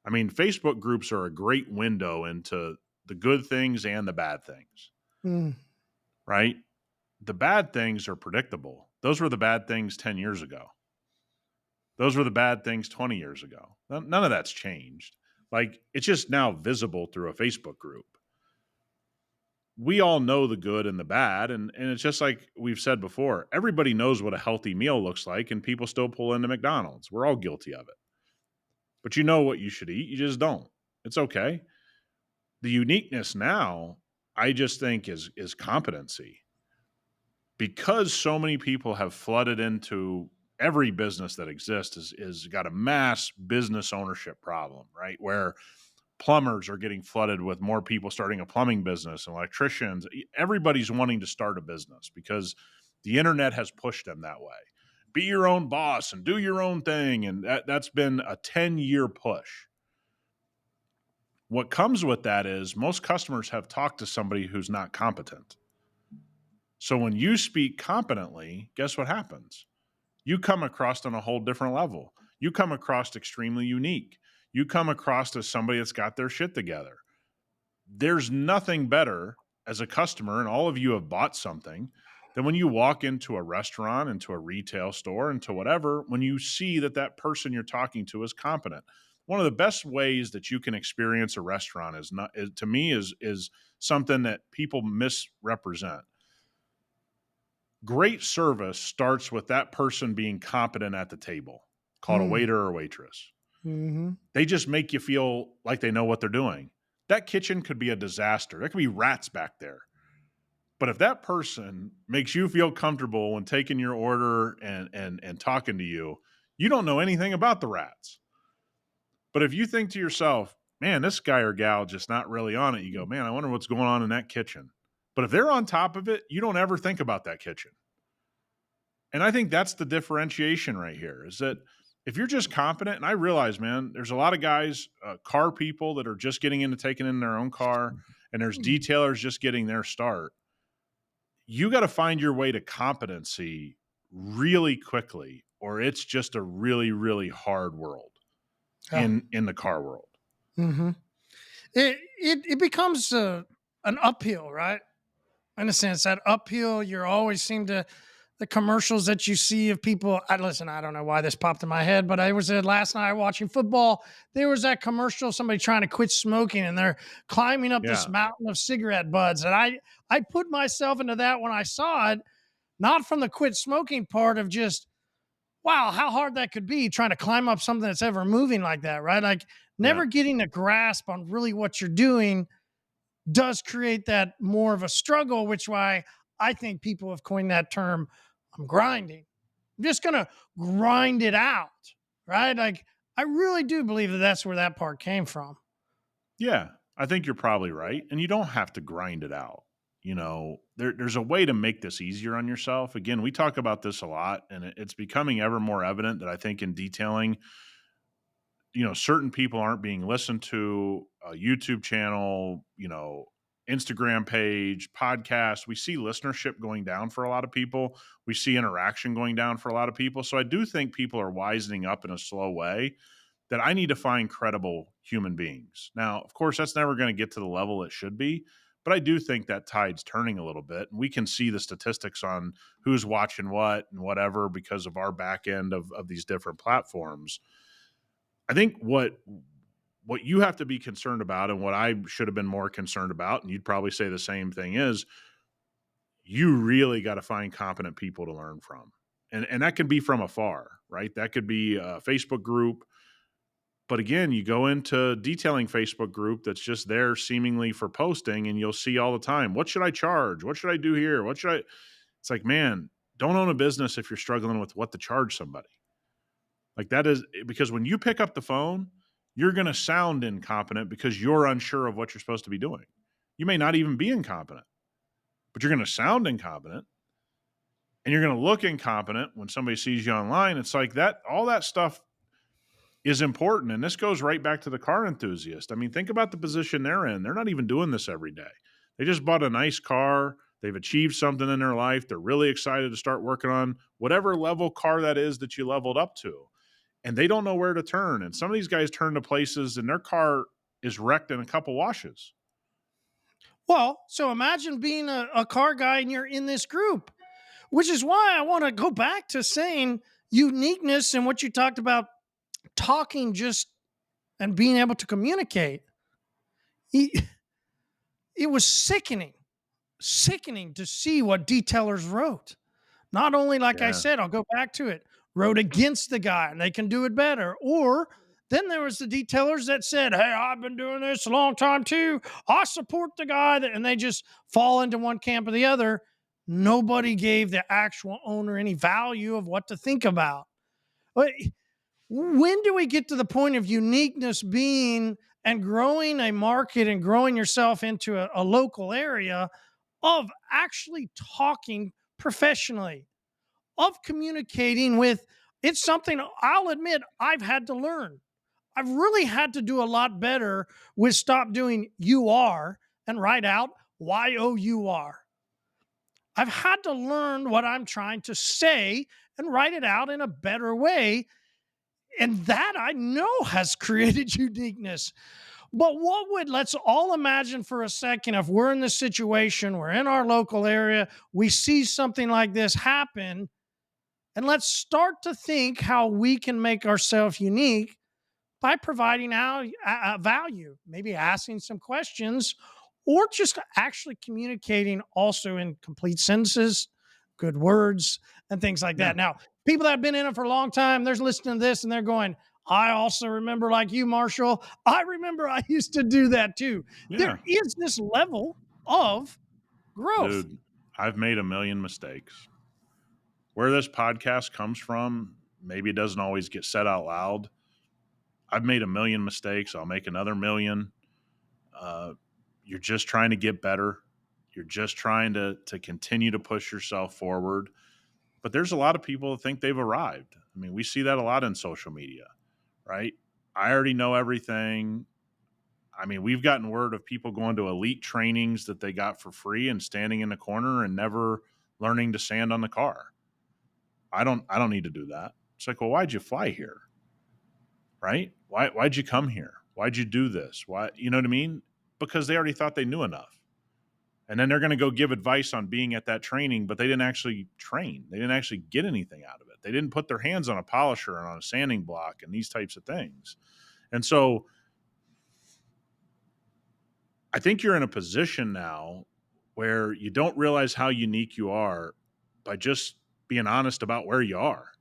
Speaker 2: I mean, Facebook groups are a great window into the good things and the bad things,
Speaker 1: Hmm.
Speaker 2: right? The bad things are predictable. Those were the bad things 10 years ago. Those were the bad things 20 years ago. None of that's changed. Like, it's just now visible through a Facebook group. We all know the good and the bad. And it's just like we've said before, everybody knows what a healthy meal looks like, and people still pull into McDonald's. We're all guilty of it. But you know what you should eat. You just don't. It's okay. The uniqueness now, I just think, is competency. Because so many people have flooded into every business that exists is got a mass business ownership problem, right? Where plumbers are getting flooded with more people starting a plumbing business and electricians. Everybody's wanting to start a business because the internet has pushed them that way. be your own boss and do your own thing. And that's been a 10-year push. What comes with that is most customers have talked to somebody who's not competent. So when you speak competently, guess what happens? You come across on a whole different level. You come across extremely unique. You come across as somebody that's got their shit together. There's nothing better as a customer, and all of you have bought something, than when you walk into a restaurant, into a retail store, into whatever, when you see that that person you're talking to is competent. One of the best ways that you can experience a restaurant to me is something that people misrepresent. Great service starts with that person being competent at the table, called a waiter or waitress.
Speaker 1: Mm-hmm.
Speaker 2: They just make you feel like they know what they're doing. That kitchen could be a disaster. There could be rats back there. But if that person makes you feel comfortable when taking your order and talking to you, you don't know anything about the rats. But if you think to yourself, man, this guy or gal just not really on it, you go, man, I wonder what's going on in that kitchen. But if they're on top of it, you don't ever think about that kitchen. And I think that's the differentiation right here, is that if you're just competent, and I realize, man, there's a lot of guys, car people that are just getting into taking in their own car, and there's detailers just getting their start. You got to find your way to competency really quickly, or it's just a really, really hard world in the car world.
Speaker 1: Mm-hmm. It becomes an uphill, right? In a sense, that uphill, you always seem to, the commercials that you see of people. I don't know why this popped in my head, but I was last night watching football. There was that commercial, somebody trying to quit smoking, and they're climbing up this mountain of cigarette butts. And I put myself into that when I saw it, not from the quit smoking part of just, wow, how hard that could be trying to climb up something that's ever moving like that, right? Like never getting a grasp on really what you're doing does create that more of a struggle, which why I think people have coined that term. I'm grinding. I'm just going to grind it out, right? Like I really do believe that that's where that part came from.
Speaker 2: Yeah, I think you're probably right. And you don't have to grind it out. You know, there's a way to make this easier on yourself. Again, we talk about this a lot, and it's becoming ever more evident that I think in detailing, certain people aren't being listened to. A YouTube channel, Instagram page, podcast. We see listenership going down for a lot of people. We see interaction going down for a lot of people. So I do think people are wisening up in a slow way that I need to find credible human beings. Now, of course, that's never going to get to the level it should be, but I do think that tide's turning a little bit. And we can see the statistics on who's watching what and whatever because of our back end of these different platforms. I think what you have to be concerned about, and what I should have been more concerned about, and you'd probably say the same thing, is you really got to find competent people to learn from. And that can be from afar, right? That could be a Facebook group. But again, you go into detailing Facebook group that's just there seemingly for posting, and you'll see all the time, what should I charge? What should I do here? It's like, man, don't own a business if you're struggling with what to charge somebody. Like that is because when you pick up the phone, you're going to sound incompetent because you're unsure of what you're supposed to be doing. You may not even be incompetent, but you're going to sound incompetent, and you're going to look incompetent when somebody sees you online. It's like that, all that stuff is important. And this goes right back to the car enthusiast. I mean, think about the position they're in. They're not even doing this every day. They just bought a nice car. They've achieved something in their life. They're really excited to start working on whatever level car that is that you leveled up to. And they don't know where to turn. And some of these guys turn to places and their car is wrecked in a couple washes.
Speaker 1: Well, so imagine being a car guy and you're in this group, which is why I want to go back to saying uniqueness and what you talked about, talking just and being able to communicate. It was sickening to see what detailers wrote. Not only, like I said, I'll go back to it, wrote against the guy and they can do it better. Or then there was the detailers that said, hey, I've been doing this a long time too. I support the guy and they just fall into one camp or the other. Nobody gave the actual owner any value of what to think about. But when do we get to the point of uniqueness being and growing a market and growing yourself into a local area of actually talking professionally? of communicating with. It's something I'll admit I've had to learn. I've really had to do a lot better with stop doing you are and write out YOUR. I've had to learn what I'm trying to say and write it out in a better way. And that I know has created uniqueness. But let's all imagine for a second if we're in this situation, we're in our local area, we see something like this happen, and let's start to think how we can make ourselves unique by providing our value, maybe asking some questions, or just actually communicating also in complete sentences, good words, and things like
Speaker 2: Yeah.
Speaker 1: that. Now, people that have been in it for a long time, they're listening to this and they're going, I also remember, like you, Marshall, I remember I used to do that too.
Speaker 2: Yeah.
Speaker 1: There is this level of growth.
Speaker 2: Dude, I've made a million mistakes. Where this podcast comes from, maybe it doesn't always get said out loud. I've made a million mistakes. I'll make another million. Uh, you're just trying to get better. You're just trying to continue to push yourself forward. But there's a lot of people that think they've arrived. I mean, we see that a lot in social media, right? I already know everything. I mean, we've gotten word of people going to elite trainings that they got for free and standing in the corner and never learning to sand on the car. I don't need to do that. It's like, well, why'd you fly here? Right? Why'd you come here? Why'd you do this? Why, you know what I mean? Because they already thought they knew enough. And then they're going to go give advice on being at that training, but they didn't actually train. They didn't actually get anything out of it. They didn't put their hands on a polisher and on a sanding block and these types of things. And so I think you're in a position now where you don't realize how unique you are by just being honest about where you are.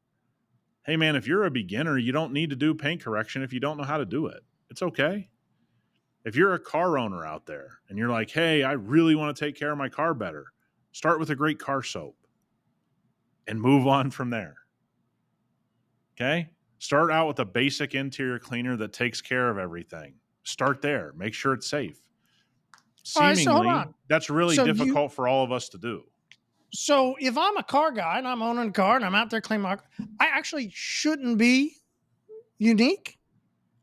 Speaker 2: Hey, man, if you're a beginner, you don't need to do paint correction if you don't know how to do it. It's okay. If you're a car owner out there and you're like, hey, I really want to take care of my car better, start with a great car soap and move on from there. Okay? Start out with a basic interior cleaner that takes care of everything. Start there. Make sure it's safe.
Speaker 1: All right, so hold
Speaker 2: Seemingly,
Speaker 1: on.
Speaker 2: that's really
Speaker 1: So you
Speaker 2: difficult for all of us to do.
Speaker 1: So if I'm a car guy and I'm owning a car and I'm out there cleaning my car, I actually shouldn't be unique.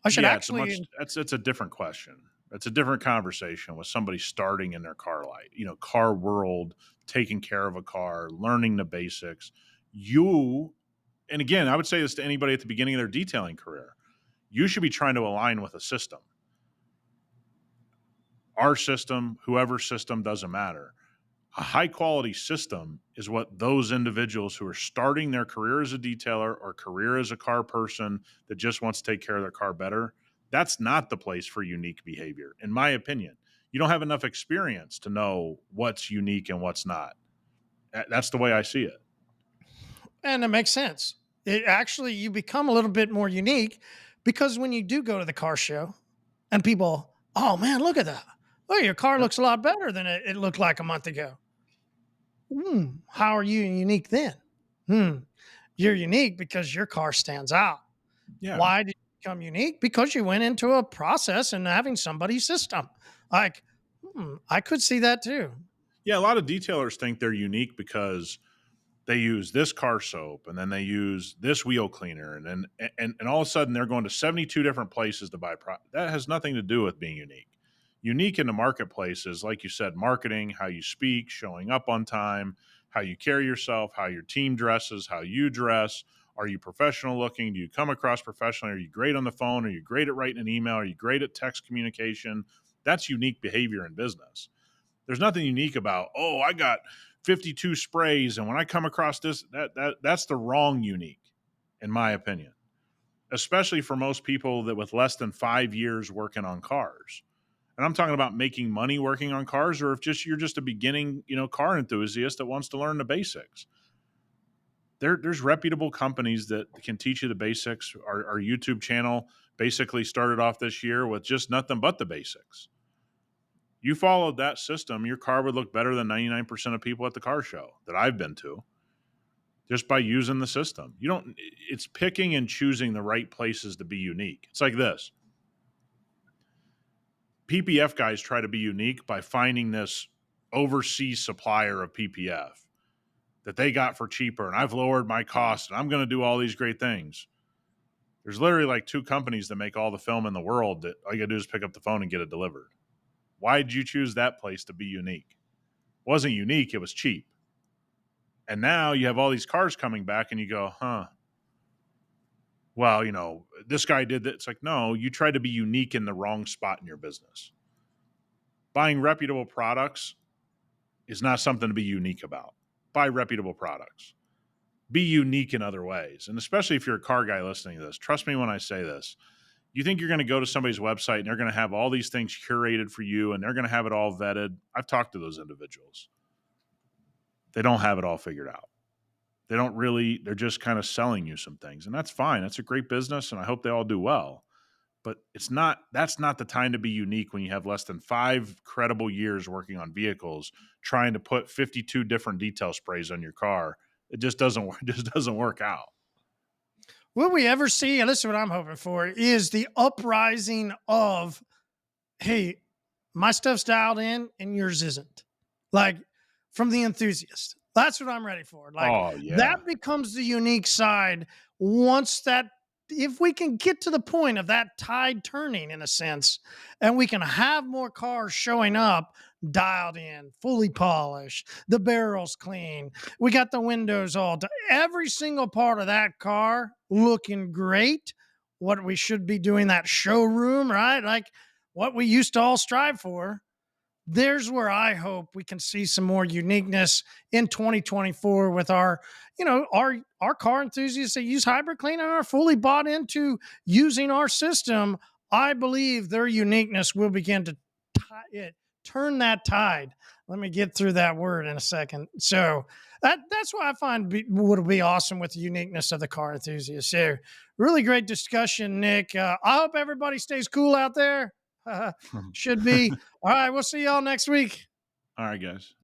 Speaker 1: I should
Speaker 2: Yeah,
Speaker 1: actually.
Speaker 2: it's a different question. It's a different conversation with somebody starting in their car life, car world, taking care of a car, learning the basics. And again, I would say this to anybody at the beginning of their detailing career. You should be trying to align with a system. Our system, whoever's system, doesn't matter. A high quality system is what those individuals who are starting their career as a detailer or career as a car person that just wants to take care of their car better, that's not the place for unique behavior, in my opinion. You don't have enough experience to know what's unique and what's not. That's the way I see it.
Speaker 1: And it makes sense. It actually, you become a little bit more unique because when you do go to the car show and people, oh man, look at that. Oh, your car
Speaker 2: Yep.
Speaker 1: looks a lot better than it looked like a month ago. How are you unique then? Hmm. You're unique because your car stands out.
Speaker 2: Yeah.
Speaker 1: Why did you become unique? Because you went into a process and having somebody's system. Like, I could see that too.
Speaker 2: Yeah. A lot of detailers think they're unique because they use this car soap and then they use this wheel cleaner and all of a sudden they're going to 72 different places to buy product. That has nothing to do with being unique. Unique in the marketplace is, like you said, marketing, how you speak, showing up on time, how you carry yourself, how your team dresses, how you dress. Are you professional looking? Do you come across professionally? Are you great on the phone? Are you great at writing an email? Are you great at text communication? That's unique behavior in business. There's nothing unique about, oh, I got 52 sprays, and when I come across this, that's the wrong unique, in my opinion. Especially for most people that with less than 5 years working on cars. And I'm talking about making money working on cars, or if you're just a beginning, car enthusiast that wants to learn the basics. There's reputable companies that can teach you the basics. Our YouTube channel basically started off this year with just nothing but the basics. You followed that system, your car would look better than 99% of people at the car show that I've been to just by using the system. It's picking and choosing the right places to be unique. It's like this. PPF guys try to be unique by finding this overseas supplier of PPF that they got for cheaper, and I've lowered my cost, and I'm going to do all these great things. There's literally like 2 companies that make all the film in the world that all you got to do is pick up the phone and get it delivered. Why did you choose that place to be unique? It wasn't unique, it was cheap. And now you have all these cars coming back and you go, well, this guy did that. It's like, no, you tried to be unique in the wrong spot in your business. Buying reputable products is not something to be unique about. Buy reputable products. Be unique in other ways. And especially if you're a car guy listening to this, trust me when I say this. You think you're going to go to somebody's website and they're going to have all these things curated for you and they're going to have it all vetted. I've talked to those individuals. They don't have it all figured out. They don't really, they're just kind of selling you some things. And that's fine. That's a great business and I hope they all do well. But that's not the time to be unique when you have less than 5 credible years working on vehicles, trying to put 52 different detail sprays on your car. It just doesn't work. It just doesn't work out.
Speaker 1: Will we ever see, and this is what I'm hoping for, is the uprising of, hey, my stuff's dialed in and yours isn't. Like, from the enthusiast. That's what I'm ready for. Like, that becomes the unique side once that, if we can get to the point of that tide turning in a sense, and we can have more cars showing up dialed in, fully polished, the barrel's clean, we got the windows all done, every single part of that car looking great, what we should be doing, that showroom, right? Like what we used to all strive for. There's where I hope we can see some more uniqueness in 2024 with our car enthusiasts that use hyperCLEAN and are fully bought into using our system. I believe their uniqueness will begin to turn that tide. Let me get through that word in a second. So that's what I find would be awesome with the uniqueness of the car enthusiast. So really great discussion, Nick. I hope everybody stays cool out there. Should be. All right, we'll see y'all next week.
Speaker 2: All right, guys.